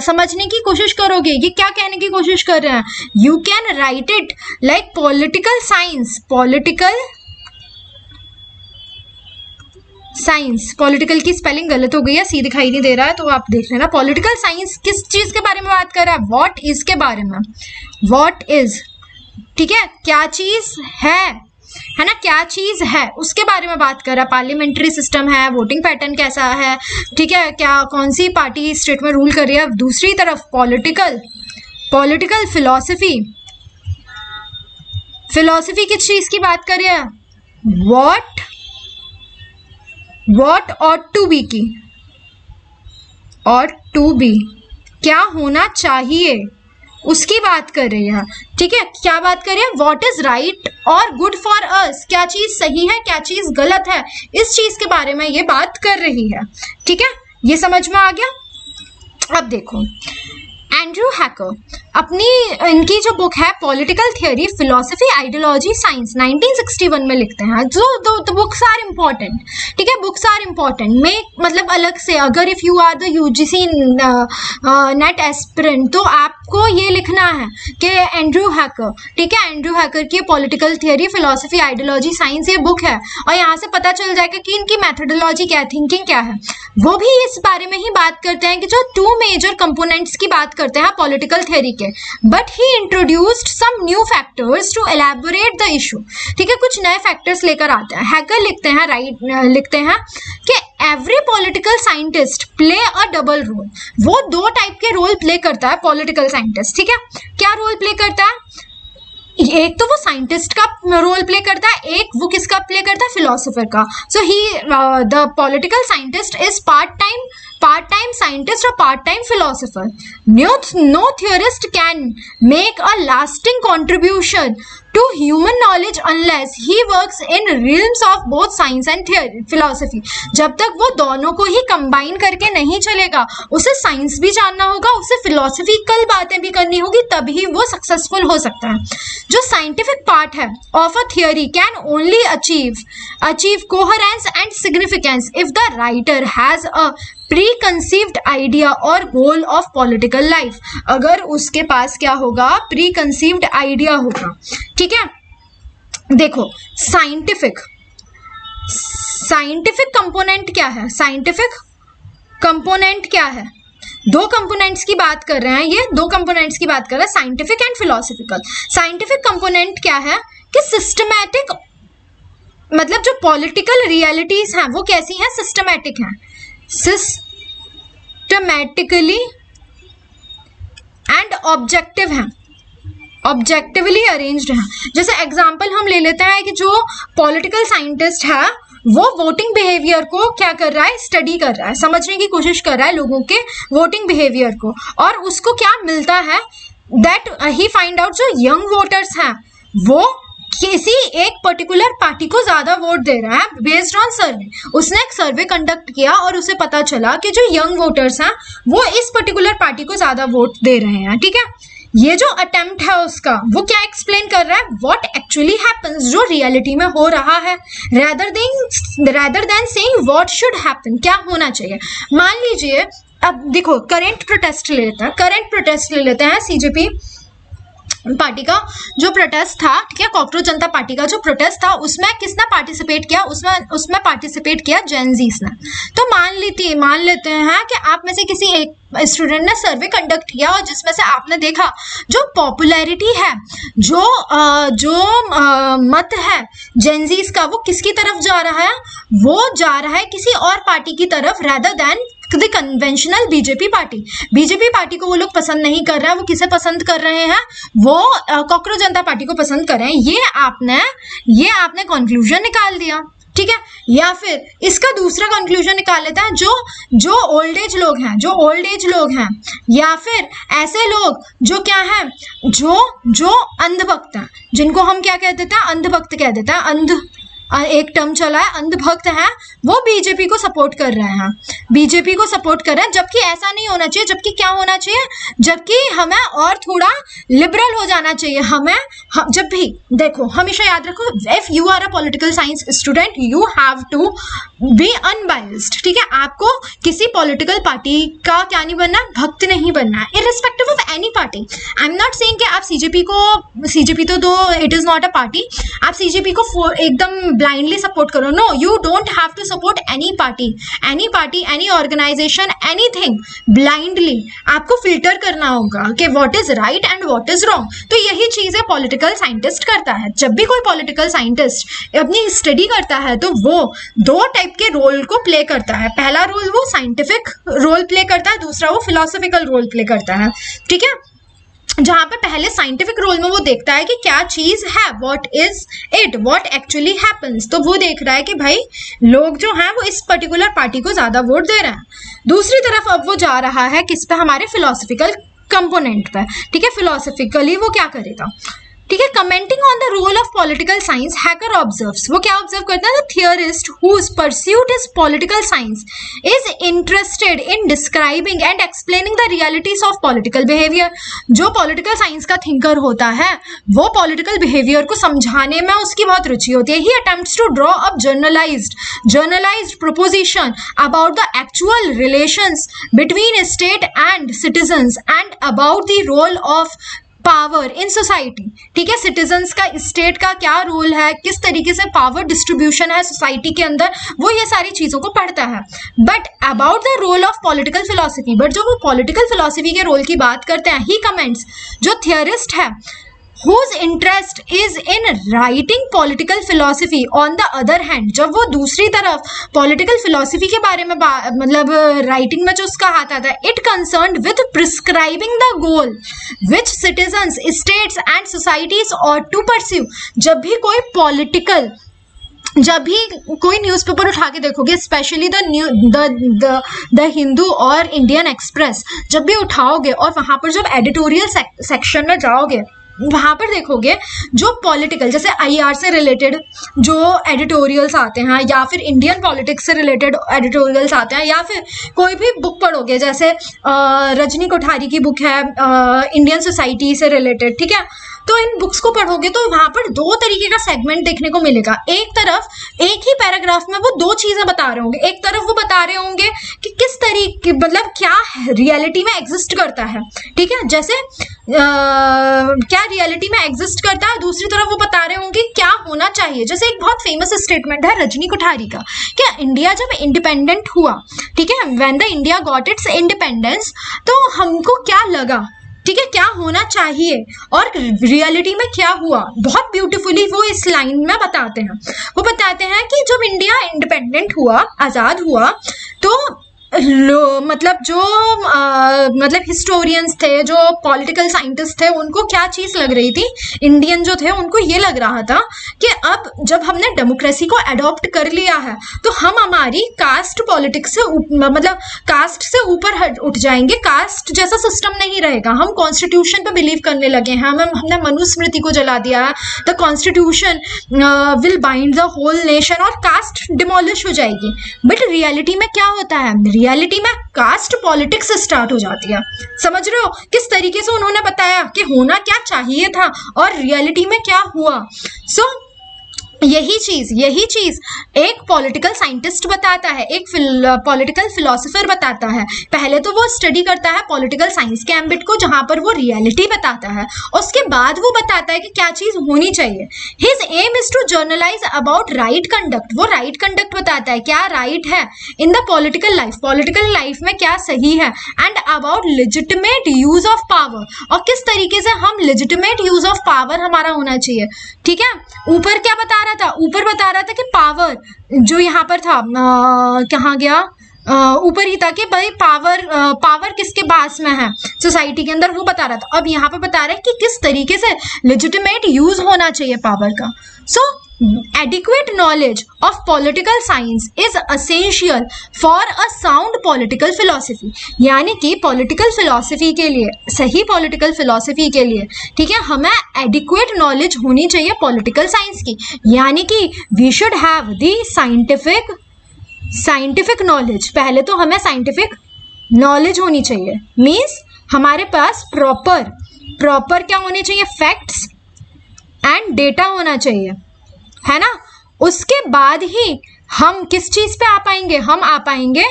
समझने की कोशिश करोगे, ये क्या कहने की कोशिश कर रहे हैं, you can write it like political science, political की स्पेलिंग गलत हो गई है, सी दिखाई नहीं दे रहा है तो आप देख लेना। पॉलिटिकल साइंस किस चीज के बारे में बात कर रहा है, व्हाट इज के बारे में, व्हाट इज, ठीक है, क्या चीज है ना, क्या चीज है उसके बारे में बात कर रहा है। पार्लियामेंट्री सिस्टम है, वोटिंग पैटर्न कैसा है, ठीक है, क्या कौन सी पार्टी स्टेट में रूल कर रही है। दूसरी तरफ पॉलिटिकल फिलोसफी किस चीज की बात कर रही है, व्हाट ऑट टू बी की, ऑट टू बी क्या होना चाहिए उसकी बात कर रही है, ठीक है, क्या बात कर रही है, व्हाट इज राइट और गुड फॉर अस, क्या चीज सही है, क्या चीज गलत है, इस चीज के बारे में ये बात कर रही है, ठीक है, ये समझ में आ गया। अब देखो एंड्रू हैकर, अपनी इनकी जो बुक है political theory philosophy ideology science 1961 में लिखते हैं। जो दो बुक्स आर इम्पॉर्टेंट, ठीक है, बुक्स आर इम्पॉर्टेंट में मतलब अलग से अगर if you are the UGC NET aspirant तो आपको ये लिखना है कि एंड्रयू हैकर, ठीक है, एंड्रयू हैकर की political theory philosophy ideology science ये बुक है और यहाँ से पता चल जाएगा कि इनकी मैथोडोलॉजी क्या है, थिंकिंग क्या है। वो भी इस बारे में ही बात करते हैं कि जो टू मेजर कंपोनेंट्स की बात करते हैं पॉलिटिकल थियोरी के, but he introduced some new factors to elaborate the issue, ठीक है, कुछ नए फैक्टर्स लेकर आते हैं। हैकर लिखते हैं कि every political scientist play a double role, वो दो टाइप के रोल प्ले करता है पॉलिटिकल साइंटिस्ट, ठीक है। क्या रोल प्ले करता है? एक तो वो साइंटिस्ट का रोल प्ले करता है, एक वो किसका प्ले करता है? फिलोसोफर का। So he the political scientist is part time scientist और part time philosopher. No theorist can make a lasting contribution to human knowledge unless he works in realms of both science and philosophy। जब तक वो दोनों को ही combine करके नहीं चलेगा, उसे साइंस भी जानना होगा, उसे फिलोसफिकल बातें भी करनी होगी, तभी वो सक्सेसफुल हो सकता है। जो साइंटिफिक पार्ट है of a theory can only achieve coherence and significance if the writer has a pre-conceived idea और गोल ऑफ पॉलिटिकल लाइफ। अगर उसके पास क्या होगा? प्री-कंसीव्ड आइडिया होगा, ठीक है। देखो साइंटिफिक कंपोनेंट क्या है? साइंटिफिक कंपोनेंट क्या है? दो कंपोनेंट्स की बात कर रहे हैं, ये दो कंपोनेंट्स की बात कर रहे हैं, scientific and philosophical. Scientific component क्या है कि सिस्टमैटिक, मतलब जो पॉलिटिकल रियलिटीज हैं वो कैसी हैं? सिस्टमैटिक हैं, सिस्टमैटिकली एंड ऑब्जेक्टिव हैं, ऑब्जेक्टिवली अरेंज्ड हैं। जैसे एग्जांपल हम ले लेते हैं कि जो पॉलिटिकल साइंटिस्ट है वो वोटिंग बिहेवियर को क्या कर रहा है? स्टडी कर रहा है, समझने की कोशिश कर रहा है लोगों के वोटिंग बिहेवियर को, और उसको क्या मिलता है? दैट ही फाइंड आउट जो यंग वोटर्स हैं वो किसी एक पर्टिकुलर पार्टी को ज्यादा वोट दे रहा है बेस्ड ऑन सर्वे। उसने एक सर्वे कंडक्ट किया और उसे पता चला कि जो यंग वोटर्स हैं वो इस पर्टिकुलर पार्टी को ज्यादा वोट दे रहे हैं, ठीक है। ये जो अटेम्प्ट है उसका, वो क्या एक्सप्लेन कर रहा है? व्हाट एक्चुअली हैपेंस, जो रियलिटी में हो रहा है, rather than saying what should happen, क्या होना चाहिए। मान लीजिए अब देखो करंट प्रोटेस्ट ले लेते हैं सीजेपी पार्टी का जो प्रोटेस्ट था, ठीक है, कॉकरोच जनता पार्टी का जो प्रोटेस्ट था, उसमें किसने पार्टिसिपेट किया? उसमें पार्टिसिपेट किया जेनजीस ने। तो मान लेते हैं कि आप में से किसी एक स्टूडेंट ने सर्वे कंडक्ट किया और जिसमें से आपने देखा जो पॉपुलैरिटी है, जो मत है जेनजीस का, वो किसकी तरफ जा रहा है? वो जा रहा है किसी और पार्टी की तरफ, rather than the conventional BJP party को वो लोग पसंद नहीं कर रहे हैं। वो किसे पसंद कर रहे हैं? वो कॉकरोच जनता पार्टी को पसंद कर रहे हैं। ये आपने कंक्लूजन निकाल दिया, ठीक है। या फिर इसका दूसरा कंक्लूजन निकाल लेते हैं, जो ओल्ड एज लोग हैं या फिर ऐसे लोग जो क्या है, जो अंधभक्त हैं, जिनको हम क्या कह देते हैं? अंधभक्त कह देते हैं। एक टर्म चला है अंधभक्त है, वो बीजेपी को सपोर्ट कर रहे हैं, जबकि ऐसा नहीं होना चाहिए। जबकि क्या होना चाहिए? जबकि हमें और थोड़ा लिबरल हो जाना चाहिए। जब भी देखो, हमेशा याद रखो, if you are a political science student you have to be unbiased, ठीक है। आपको किसी पॉलिटिकल पार्टी का क्या नहीं बनना? भक्त नहीं बनना है, irrespective of any party. I am not saying कि आप सीजेपी तो दो, it is not a party, आप सीजेपी को एकदम ब्लाइंडली सपोर्ट करो। No, you don't have to support any party, any organization, anything blindly. आपको फिल्टर करना होगा कि what is right and what is wrong. तो यही चीजें पॉलिटिकल साइंटिस्ट करता है। जब भी कोई पॉलिटिकल साइंटिस्ट अपनी स्टडी करता है तो वो दो टाइप के रोल को प्ले करता है। पहला रोल वो साइंटिफिक रोल प्ले करता है, दूसरा वो फिलोसफिकल रोल प्ले करता है, ठीक है। जहां पे पहले साइंटिफिक रोल में वो देखता है कि क्या चीज है, what is it, what actually happens. तो वो देख रहा है कि भाई लोग जो हैं वो इस पर्टिकुलर पार्टी को ज्यादा वोट दे रहे हैं। दूसरी तरफ अब वो जा रहा है किस पे? हमारे फिलोसफिकल कंपोनेंट पे, ठीक है। फिलोसफिकली वो क्या करेगा? ठीक है। Commenting on the role of political science, Hacker observes, वो क्या ऑब्जर्व करता है, the theorist whose pursuit his political science is interested in describing and explaining the realities of political behaviour. जो पॉलिटिकल साइंस का थिंकर होता है वो political behaviour को समझाने में उसकी बहुत रुचि होती है। He attempts to draw up generalized proposition about the actual relations between state and citizens and about the role of power in society. ठीक है, सिटीजन्स का, स्टेट का क्या रोल है, किस तरीके से पावर डिस्ट्रीब्यूशन है सोसाइटी के अंदर, वो ये सारी चीजों को पढ़ता है। But about the role of political philosophy, but जो वो पॉलिटिकल फिलोसफी के रोल की बात करते हैं, ही कमेंट्स, जो थियरिस्ट है whose interest is in writing political philosophy on the other hand, जब वो दूसरी तरफ political philosophy के बारे में मतलब writing में जो उसका हाथ आता है, it concerned with prescribing the goal which citizens, states and societies ought to pursue। जब भी कोई political, जब भी कोई न्यूज़पेपर उठा के देखोगे, स्पेशली द हिंदू और इंडियन एक्सप्रेस, जब भी उठाओगे और वहां पर जब एडिटोरियल सेक्शन में जाओगे, वहां पर देखोगे जो पॉलिटिकल, जैसे आईआर से रिलेटेड जो एडिटोरियल्स आते हैं, या फिर इंडियन पॉलिटिक्स से रिलेटेड एडिटोरियल्स आते हैं, या फिर कोई भी बुक पढ़ोगे, जैसे रजनी कोठारी की बुक है इंडियन सोसाइटी से रिलेटेड, ठीक है, तो इन बुक्स को पढ़ोगे तो वहां पर दो तरीके का सेगमेंट देखने को मिलेगा। एक तरफ एक ही पैराग्राफ में वो दो चीजें बता रहे होंगे, एक तरफ वो बता रहे होंगे कि किस तरीके, मतलब क्या रियलिटी में एग्जिस्ट करता है, ठीक है, जैसे क्या रियलिटी में एग्जिस्ट करता है, दूसरी तरफ वो बता रहे होंगे क्या होना चाहिए। जैसे एक बहुत फेमस स्टेटमेंट है रजनी कोठारी का, क्या इंडिया जब इंडिपेंडेंट हुआ, ठीक है, when the India got its independence, तो हमको क्या लगा, ठीक है, क्या होना चाहिए और रियलिटी में क्या हुआ, बहुत ब्यूटीफुली वो इस लाइन में बताते हैं। वो बताते हैं कि जब इंडिया इंडिपेंडेंट हुआ, आज़ाद हुआ, तो मतलब जो मतलब हिस्टोरियंस थे, जो पॉलिटिकल साइंटिस्ट थे, उनको क्या चीज़ लग रही थी, इंडियन जो थे उनको ये लग रहा था कि अब जब हमने डेमोक्रेसी को अडॉप्ट कर लिया है तो हम हमारी कास्ट पॉलिटिक्स से मतलब कास्ट से ऊपर उठ जाएंगे, कास्ट जैसा सिस्टम नहीं रहेगा, हम कॉन्स्टिट्यूशन पे बिलीव करने लगे हैं, हमने मनुस्मृति को जला दिया है, the constitution will bind the whole nation, और कास्ट डिमोलिश हो जाएगी। बट रियलिटी में क्या होता है, रियलिटी में कास्ट पॉलिटिक्स स्टार्ट हो जाती है। समझ रहे हो किस तरीके से उन्होंने बताया कि होना क्या चाहिए था और रियलिटी में क्या हुआ। सो यही चीज एक पॉलिटिकल साइंटिस्ट बताता है, एक पॉलिटिकल फिलोसोफर बताता है। पहले तो वो स्टडी करता है पॉलिटिकल साइंस के एम्बिट को, जहां पर वो रियलिटी बताता है, उसके बाद वो बताता है कि क्या चीज होनी चाहिए। His aim is to generalise about right conduct, वो राइट कंडक्ट बताता है, क्या राइट है इन द पॉलिटिकल लाइफ में क्या सही है, and about legitimate use of power, और किस तरीके से हम लेजिटिमेट यूज ऑफ पावर हमारा होना चाहिए। ठीक है, ऊपर क्या बता रहा था कि पावर जो यहाँ पर था, कहाँ गया, ऊपर ही था कि भाई पावर किसके पास में है सोसाइटी के अंदर, वो बता रहा था। अब यहाँ पे बता रहा है कि किस तरीके से लेजिटिमेट यूज होना चाहिए पावर का। सो adequate knowledge of political science is essential for a sound political philosophy, यानी कि political philosophy के लिए, सही political philosophy के लिए, ठीक है, हमें adequate knowledge होनी चाहिए political science की, यानी कि we should have the scientific knowledge। पहले तो हमें scientific knowledge होनी चाहिए, means हमारे पास proper क्या होने चाहिए, facts and data होना चाहिए, है ना। उसके बाद ही हम किस चीज पे आ पाएंगे, हम आ पाएंगे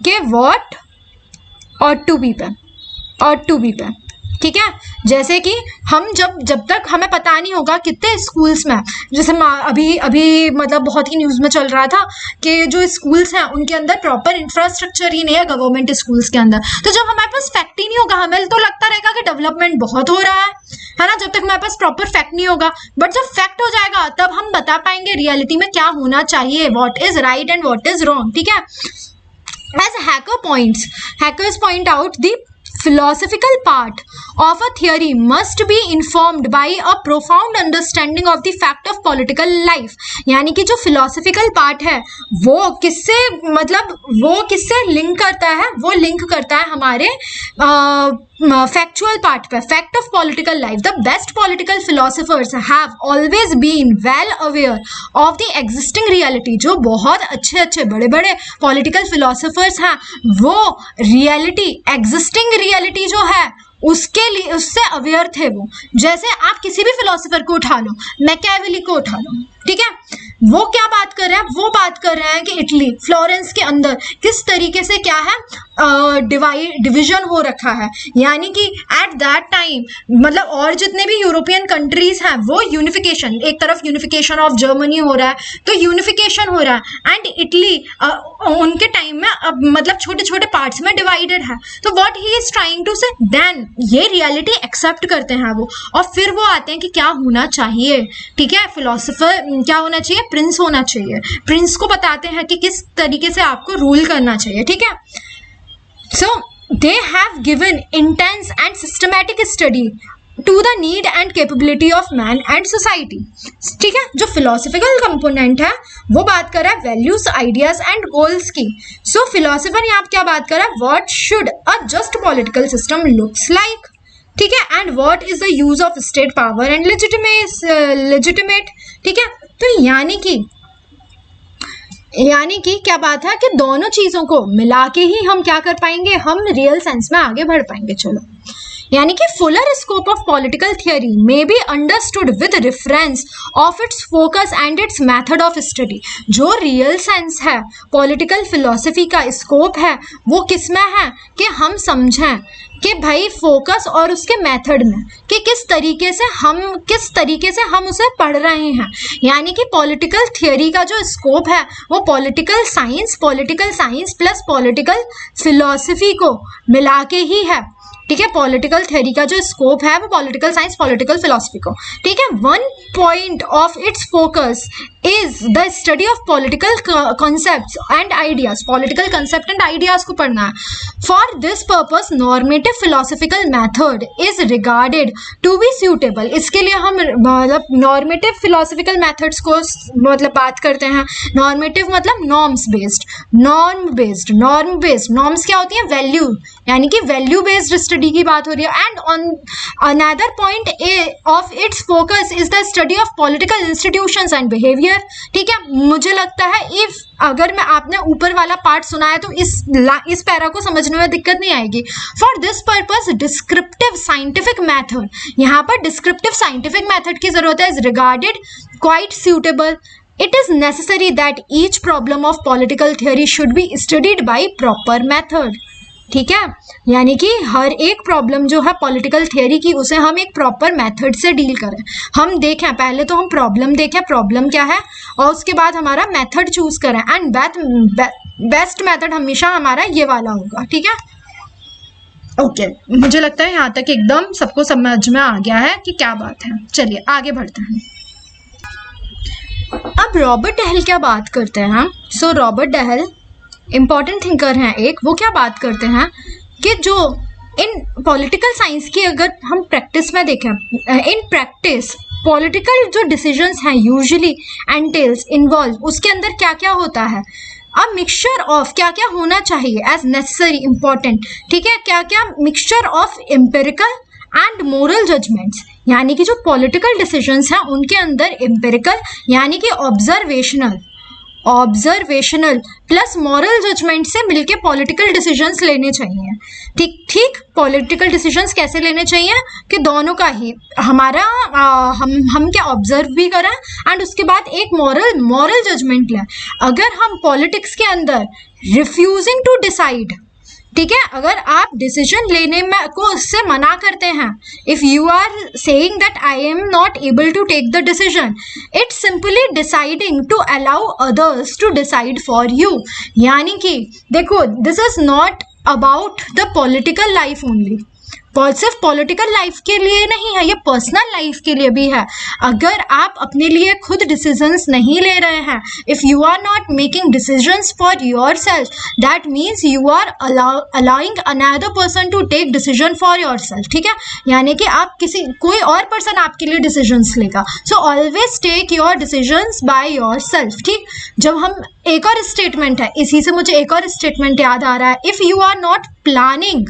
कि व्हाट ought to be पे, ठीक है। जैसे कि हम जब तक हमें पता नहीं होगा कितने स्कूल्स में, जैसे अभी मतलब बहुत ही न्यूज में चल रहा था कि जो स्कूल्स हैं उनके अंदर प्रॉपर इंफ्रास्ट्रक्चर ही नहीं है गवर्नमेंट स्कूल्स के अंदर। तो जब हमारे पास फैक्ट ही नहीं होगा, हमें तो लगता रहेगा कि डेवलपमेंट बहुत हो रहा है ना, जब तक हमारे पास प्रॉपर फैक्ट नहीं होगा। बट जब फैक्ट हो जाएगा तब हम बता पाएंगे रियलिटी में क्या होना चाहिए, what is right and what is wrong, ठीक है। As hackers point out, the philosophical part of a theory must be informed by a profound understanding of the fact of political life, यानी कि जो philosophical part है वो किससे link करता है, वो लिंक करता है हमारे फैक्चुअल पार्ट पे, fact of political life, the best political philosophers have always been well aware of the existing reality. जो बहुत अच्छे अच्छे बड़े बड़े पॉलिटिकल फिलोसफर्स हैं वो रियलिटी, एग्जिस्टिंग रियलिटी जो है उसके लिए, उससे अवेयर थे वो। जैसे आप किसी भी फिलोसफर को उठा लो, मैकियावेली को उठा लो, ठीक है, वो क्या बात कर रहे हैं, वो बात कर रहे हैं कि इटली फ्लोरेंस के अंदर किस तरीके से क्या है डिवीजन हो रखा है, यानी कि एट दैट टाइम मतलब और जितने भी यूरोपियन कंट्रीज हैं वो यूनिफिकेशन, एक तरफ यूनिफिकेशन ऑफ जर्मनी हो रहा है तो यूनिफिकेशन हो रहा है, एंड इटली उनके टाइम में अब मतलब छोटे छोटे पार्ट्स में डिवाइडेड है। तो what he is trying to say, then ये रियलिटी एक्सेप्ट करते हैं वो, और फिर वो आते हैं कि क्या होना चाहिए, ठीक है, फिलोसफर क्या होना चाहिए, प्रिंस होना चाहिए, प्रिंस को बताते हैं कि किस तरीके से आपको रूल करना चाहिए, ठीक है। So they have given intense and systematic study to the need and capability of man and society, ठीक है। जो philosophical component है वो बात कर रहा है values, ideas and goals की। So philosopher यहाँ क्या बात कर रहा है, what should a just political system looks like, ठीक है, and what is the use of state power and legitimate, ठीक है। तो यानी कि क्या बात है कि दोनों चीजों को मिला के ही हम क्या कर पाएंगे, हम रियल सेंस में आगे बढ़ पाएंगे। चलो, यानी कि Fuller scope of political theory may be understood with reference of its focus and it's method of study. जो रियल सेंस है पॉलिटिकल फिलॉसफी का स्कोप है वो किस में है कि हम समझें कि भाई फोकस और उसके मेथड में कि किस तरीके से हम उसे पढ़ रहे हैं। यानी कि पॉलिटिकल थियरी का जो स्कोप है वो political science plus political philosophy को मिला के ही है, ठीक है। पॉलिटिकल थ्योरी का जो स्कोप है वो पॉलिटिकल साइंस पॉलिटिकल फिलॉसफी को, ठीक है। One point of its focus is the study of political concepts and ideas, political concept and ideas को पढ़ना है। For this purpose normative philosophical method is regarded to be suitable. इसके लिए हम मतलब नॉर्मेटिव फिलोसफिकल मेथड्स को मतलब बात करते हैं। नॉर्मेटिव मतलब norms based, norm based, norms क्या होती है, वैल्यू, यानी कि वैल्यू बेस्ड स्टडी की बात हो रही है। And on another point of its focus is the study of political institutions and behaviour, ठीक है। मुझे लगता है इफ अगर मैं आपने ऊपर वाला पार्ट सुना है तो इस पैरा को समझने में दिक्कत नहीं आएगी। For this purpose descriptive scientific method, यहाँ पर डिस्क्रिप्टिव साइंटिफिक मेथड की जरूरत है, is regarded quite suitable. It is necessary that each problem of political theory should be studied by proper method, ठीक है। यानी कि हर एक प्रॉब्लम जो है पॉलिटिकल थियरी की उसे हम एक प्रॉपर मेथड से डील करें। हम देखें, पहले तो हम प्रॉब्लम देखें, प्रॉब्लम क्या है, और उसके बाद हमारा मेथड चूज करें। एंड बेस्ट मेथड हमेशा हमारा ये वाला होगा, ठीक है। ओके, मुझे लगता है यहाँ तक एकदम सबको समझ में आ गया है कि क्या बात है। चलिए आगे बढ़ते हैं। अब रॉबर्ट डहल क्या बात करते हैं। So Robert Dahl important thinker हैं एक, वो क्या बात करते हैं कि जो इन पॉलिटिकल साइंस की अगर हम प्रैक्टिस में देखें, इन प्रैक्टिस पॉलिटिकल जो डिसीजंस हैं यूजुअली एंटेल्स इन्वॉल्व, उसके अंदर क्या क्या होता है, अ मिक्सचर ऑफ क्या क्या होना चाहिए एज नेसेसरी इंपॉर्टेंट, ठीक है, क्या क्या mixture of empirical and moral judgments. यानी कि जो पॉलिटिकल डिसीजंस हैं उनके अंदर एम्पिरिकल यानी कि ऑब्जर्वेशनल प्लस मॉरल जजमेंट से मिलके पॉलिटिकल डिसीजंस लेने चाहिए, ठीक। पॉलिटिकल डिसीजंस कैसे लेने चाहिए कि दोनों का ही हमारा हम क्या ऑब्जर्व भी करें एंड उसके बाद एक मॉरल जजमेंट लें। अगर हम पॉलिटिक्स के अंदर रिफ्यूजिंग टू डिसाइड, ठीक है, अगर आप डिसीजन लेने में को उससे मना करते हैं, if you are saying that I am not able to take the decision, it's simply deciding to allow others to decide for you. यानी कि देखो, this is not about the political life only, सिर्फ political life के लिए नहीं है, ये personal life के लिए भी है। अगर आप अपने लिए खुद डिसीजंस नहीं ले रहे हैं, if you are not making decisions for your self, that means you are allowing another person to take decision for your self, ठीक है। यानी कि आप कोई और पर्सन आपके लिए डिसीजंस लेगा। So always take your decisions by your self, ठीक। जब हम एक और स्टेटमेंट है, इसी से मुझे एक और स्टेटमेंट याद आ रहा है, if you are not planning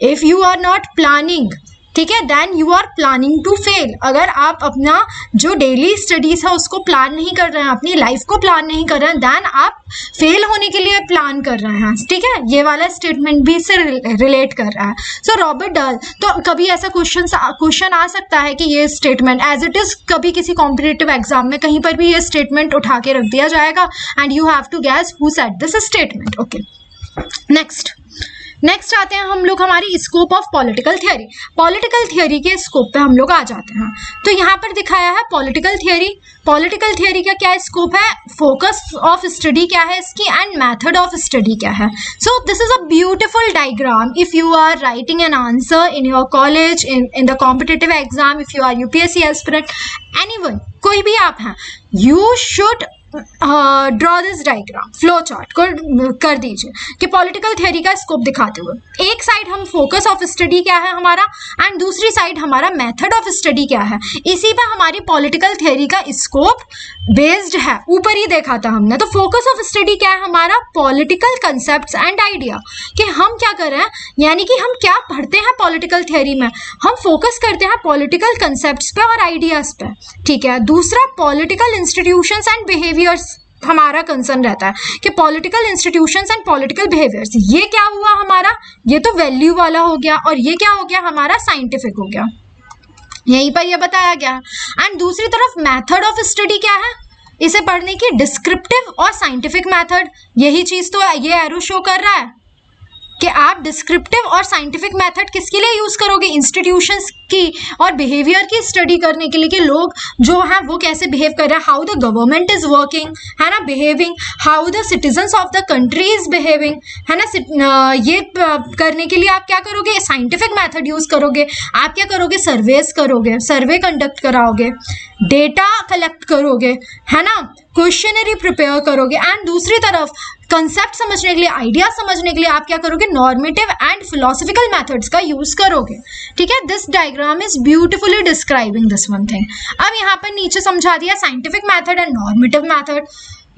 if you are not planning, ठीक है, then you are planning to fail. अगर आप अपना जो डेली स्टडीज है उसको प्लान नहीं कर रहे हैं, अपनी लाइफ को प्लान नहीं कर रहे हैं, देन आप फेल होने के लिए प्लान कर रहे हैं, ठीक है। ये वाला स्टेटमेंट भी इससे रिलेट कर रहा है। सो रॉबर्ट डल, तो कभी ऐसा क्वेश्चन आ सकता है कि ये स्टेटमेंट एज इट इज कभी किसी कॉम्पिटिटिव एग्जाम में कहीं पर भी ये स्टेटमेंट उठा के रख दिया जाएगा and you have to guess who said this statement. Okay, next आते हैं हम लोग हमारी scope of political theory. Political theory के स्कोप पे हम लोग आ जाते हैं। तो यहाँ पर दिखाया है पॉलिटिकल थियोरी। पॉलिटिकल थियोरी का क्या स्कोप है, फोकस ऑफ स्टडी क्या है इसकी, एंड मेथड ऑफ स्टडी क्या है। So this is a beautiful diagram if you are writing an answer in your college, in the competitive exam, if you are UPSC aspirant, anyone, कोई भी आप हैं, you should draw this diagram, flow chart को कर दीजिए कि political theory का scope दिखाते हुए एक साइड हम फोकस ऑफ स्टडी क्या है हमारा, एंड दूसरी साइड हमारा मेथड ऑफ स्टडी क्या है। इसी पे हमारी पॉलिटिकल थियोरी का स्कोप बेस्ड है, ऊपर ही देखा था हमने। तो फोकस ऑफ स्टडी क्या है हमारा, पॉलिटिकल कंसेप्ट्स एंड आइडिया, कि हम क्या कर रहे हैं, यानी कि हम क्या पढ़ते हैं पॉलिटिकल थियोरी में, हम फोकस करते हैं पॉलिटिकल कंसेप्ट्स पे और आइडियाज पे, ठीक है। दूसरा पॉलिटिकल इंस्टीट्यूशंस एंड बिहेवियर्स हमारा कंसर्न रहता है कि political institutions and political behaviours, ये क्या हुआ हमारा, ये तो वैल्यू वाला हो गया, और ये क्या हो गया हमारा, साइंटिफिक हो गया, यहीं पर ये बताया गया है। एंड दूसरी तरफ मेथड ऑफ स्टडी क्या है, इसे पढ़ने की डिस्क्रिप्टिव और साइंटिफिक मेथड, यही चीज तो ये एरो शो कर रहा है कि आप डिस्क्रिप्टिव और साइंटिफिक मेथड किसके लिए यूज करोगे, इंस्टीट्यूशंस की और बिहेवियर की स्टडी करने के लिए, कि लोग जो हैं वो कैसे बिहेव कर रहे हैं, how the government is working, है ना, behaving, how the citizens of the country is behaving, है ना। ये करने के लिए आप क्या करोगे, साइंटिफिक मेथड यूज करोगे। आप क्या करोगे, सर्वेस करोगे, सर्वे कंडक्ट कराओगे, डेटा कलेक्ट करोगे, है ना, क्वेश्चनरी प्रिपेयर करोगे, एंड दूसरी तरफ कंसेप्ट समझने के लिए, आइडिया समझने के लिए आप क्या करोगे, नॉर्मेटिव एंड फिलोसफिकल मेथड्स का यूज करोगे, ठीक है। This diagram is beautifully describing this one thing. अब यहाँ पर नीचे समझा दिया scientific method and normative method.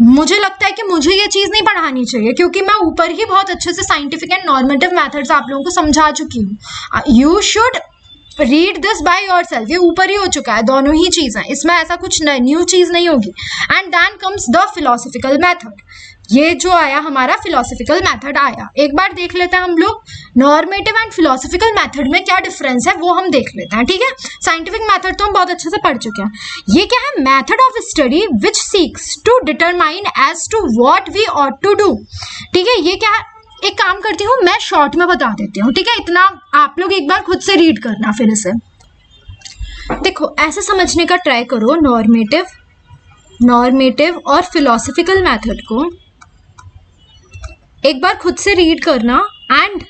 मुझे लगता है कि मुझे ये चीज नहीं पढ़ानी चाहिए, क्योंकि मैं ऊपर ही बहुत अच्छे से साइंटिफिक एंड नॉर्मेटिव मेथड्स आप लोगों को समझा चुकी हूँ। You should read this by your self, ये ऊपर ही हो चुका है, दोनों ही चीजें, इसमें ऐसा कुछ न्यू चीज नहीं होगी। And then comes the philosophical method, ये जो आया हमारा फिलोसफिकल मेथड आया। एक बार देख लेते हैं हम लोग नॉर्मेटिव एंड फिलोसफिकल मेथड में क्या डिफरेंस है, वो हम देख लेते हैं, ठीक है। साइंटिफिक मेथड तो हम बहुत अच्छे से पढ़ चुके हैं। ये क्या है, method of study which seeks to determine as to what we ought to do, ठीक है। ये क्या है, एक काम करती हूँ मैं शॉर्ट में बता देती हूँ, ठीक है। इतना आप लोग एक बार खुद से रीड करना, फिर इसे देखो ऐसे समझने का ट्राई करो, नॉर्मेटिव और फिलोसफिकल मेथड को एक बार खुद से रीड करना एंड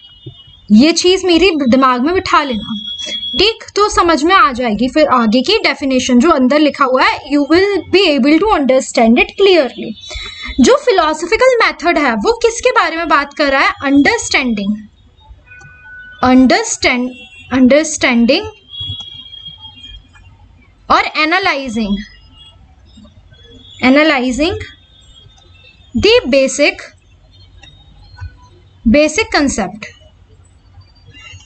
ये चीज मेरी दिमाग में बिठा लेना, ठीक, तो समझ में आ जाएगी। फिर आगे की डेफिनेशन जो अंदर लिखा हुआ है, you will be able to understand it clearly. जो फिलोसफिकल मेथड है वो किसके बारे में बात कर रहा है, अंडरस्टैंडिंग और एनालाइजिंग द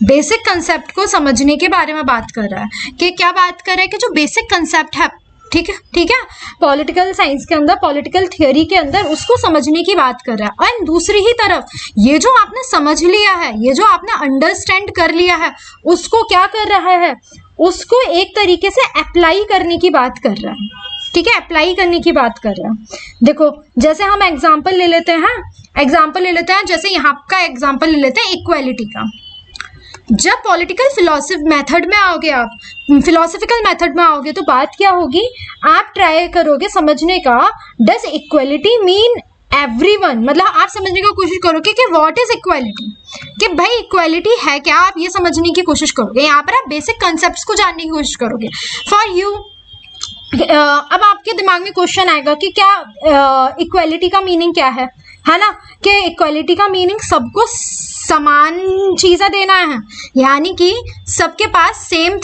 बेसिक कंसेप्ट को समझने के बारे में बात कर रहा है। कि क्या बात कर रहा है, कि जो बेसिक कंसेप्ट है, ठीक है, पॉलिटिकल साइंस के अंदर, पॉलिटिकल थियोरी के अंदर, उसको समझने की बात कर रहा है। और दूसरी ही तरफ ये जो आपने समझ लिया है, ये जो आपने अंडरस्टैंड कर लिया है, उसको क्या कर रहा है, उसको एक तरीके से अप्लाई करने की बात कर रहा है, ठीक है, अप्लाई करने की बात कर रहा है। देखो जैसे हम एग्जाम्पल ले लेते हैं, जैसे यहाँ का एग्जाम्पल ले लेते हैं इक्वालिटी का। जब पॉलिटिकल फिलोसफी मेथड में आओगे, आप फिलोसफिकल मेथड में आओगे, तो बात क्या होगी, आप ट्राई करोगे समझने का, डज इक्वालिटी मीन एवरीवन, मतलब आप समझने की कोशिश करोगे कि व्हाट इज इक्वालिटी, कि भाई इक्वालिटी है क्या, आप ये समझने की कोशिश करोगे। यहाँ पर आप बेसिक कंसेप्ट्स को जानने की कोशिश करोगे। फॉर यू अब आपके दिमाग में क्वेश्चन आएगा कि क्या इक्वालिटी का मीनिंग क्या है ना, कि इक्वालिटी का मीनिंग सबको समान चीजें देना है, यानी कि सबके पास सेम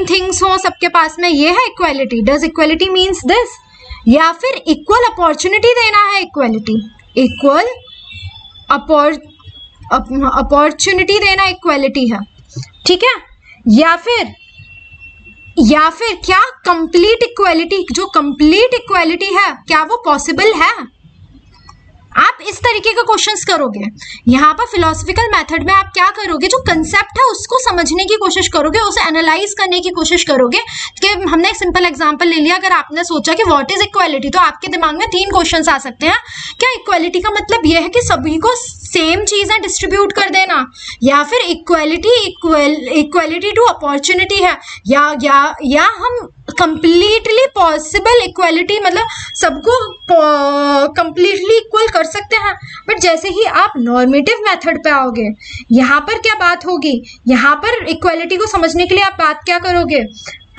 थिंग्स हो सबके पास में, ये है equality. Does equality means this, या फिर इक्वल अपॉर्चुनिटी देना है, इक्वालिटी इक्वल अपॉर्चुनिटी देना इक्वालिटी है, ठीक है, या फिर क्या कंप्लीट इक्वालिटी, जो कंप्लीट इक्वालिटी है क्या वो पॉसिबल है? आप इस तरीके का क्वेश्चंस करोगे। यहाँ पर फिलोसफिकल मेथड में आप क्या करोगे, जो कंसेप्ट है उसको समझने की कोशिश करोगे, उसे एनालाइज करने की कोशिश करोगे। कि हमने एक सिंपल एग्जांपल ले लिया, अगर आपने सोचा कि व्हाट इज इक्वालिटी, तो आपके दिमाग में 3 क्वेश्चंस आ सकते हैं। क्या इक्वालिटी का मतलब यह है कि सभी को सेम चीजें डिस्ट्रीब्यूट कर देना, या फिर इक्वालिटी टू अपॉर्चुनिटी है, या हम कंप्लीटली पॉसिबल इक्वालिटी मतलब सबको कंप्लीटली इक्वल कर सकते हैं। बट जैसे ही आप नॉर्मेटिव मेथड पे आओगे, यहाँ पर क्या बात होगी, यहाँ पर इक्वालिटी को समझने के लिए आप बात क्या करोगे,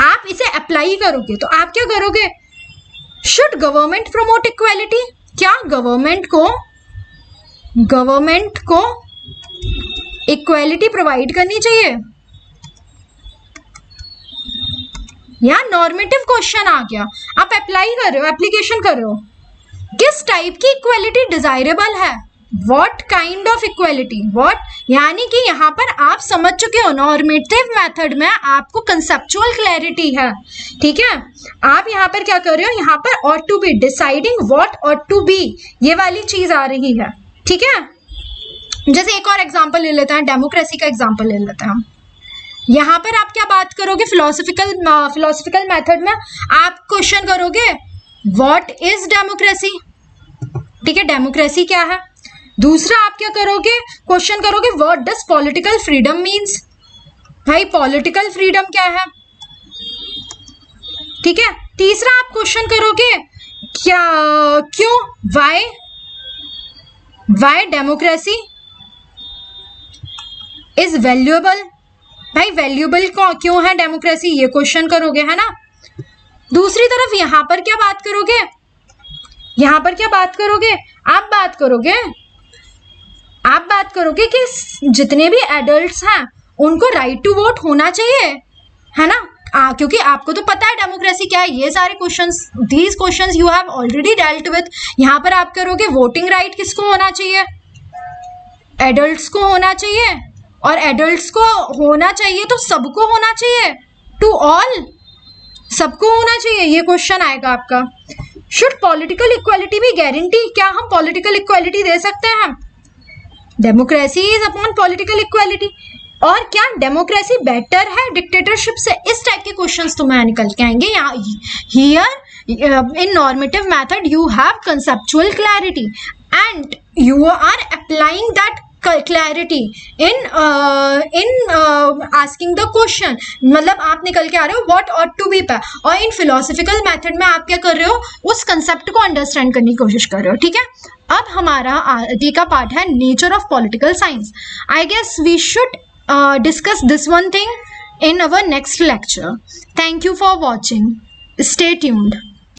आप इसे अप्लाई करोगे। तो आप क्या करोगे, शुड गवर्नमेंट प्रमोट इक्वालिटी, क्या गवर्नमेंट को इक्वालिटी प्रोवाइड करनी चाहिए? यहाँ नॉर्मेटिव क्वेश्चन आ गया, आप अप्लाई कर रहे हो, एप्लीकेशन कर रहे हो। किस टाइप की इक्वालिटी डिजायरेबल है, what kind of equality, what, यानी कि यहाँ पर आप समझ चुके हो नॉर्मेटिव मेथड में आपको कंसेप्चुअल क्लैरिटी है, ठीक है। आप यहाँ पर क्या कर रहे हो, यहाँ पर ought to be, deciding what ought to be, ये वाली चीज आ रही है, ठीक है। जैसे एक और एग्जाम्पल ले लेते हैं, डेमोक्रेसी का एग्जाम्पल ले लेते हैं हम। यहाँ पर आप क्या बात करोगे, फिलोसफिकल मेथड में आप क्वेश्चन करोगे व्हाट इज डेमोक्रेसी, ठीक है, डेमोक्रेसी क्या है। दूसरा आप क्या करोगे, क्वेश्चन करोगे what does political freedom means, भाई पॉलिटिकल फ्रीडम क्या है, ठीक है। तीसरा आप क्वेश्चन करोगे क्यों, वाई डेमोक्रेसी इज वैल्यूएबल, भाई वैल्यूएबल क्यों है डेमोक्रेसी, ये क्वेश्चन करोगे, है ना। दूसरी तरफ यहाँ पर क्या बात करोगे, आप बात करोगे कि जितने भी एडल्ट्स हैं उनको राइट टू वोट होना चाहिए, है ना। क्योंकि आपको तो पता है डेमोक्रेसी क्या है, ये सारे questions, these questions you have already dealt with. यहाँ पर आप करोगे वोटिंग राइट किसको होना चाहिए, एडल्ट्स को होना चाहिए, और एडल्ट्स को होना चाहिए तो सबको होना चाहिए, टू ऑल, सबको होना चाहिए, ये क्वेश्चन आएगा आपका। Should political equality be guarantee, क्या हम पॉलिटिकल इक्वालिटी दे सकते हैं, democracy is upon political equality, और क्या डेमोक्रेसी बेटर है डिक्टेटरशिप से, इस टाइप के क्वेश्चंस तुम्हें निकल के आएंगे। यहाँ here in normative method you have conceptual clarity and you are applying that clarity in asking the question, मतलब आप निकल के आ रहे हो व्हाट ऑट टू बी पे, और इन फिलोसफिकल मेथड में आप क्या कर रहे हो, उस कंसेप्ट को अंडरस्टैंड करने की कोशिश कर रहे हो, ठीक है। अब हमारा आगे का पार्ट है nature of political science. I guess we should discuss this one thing in our next lecture. Thank you for watching. Stay tuned.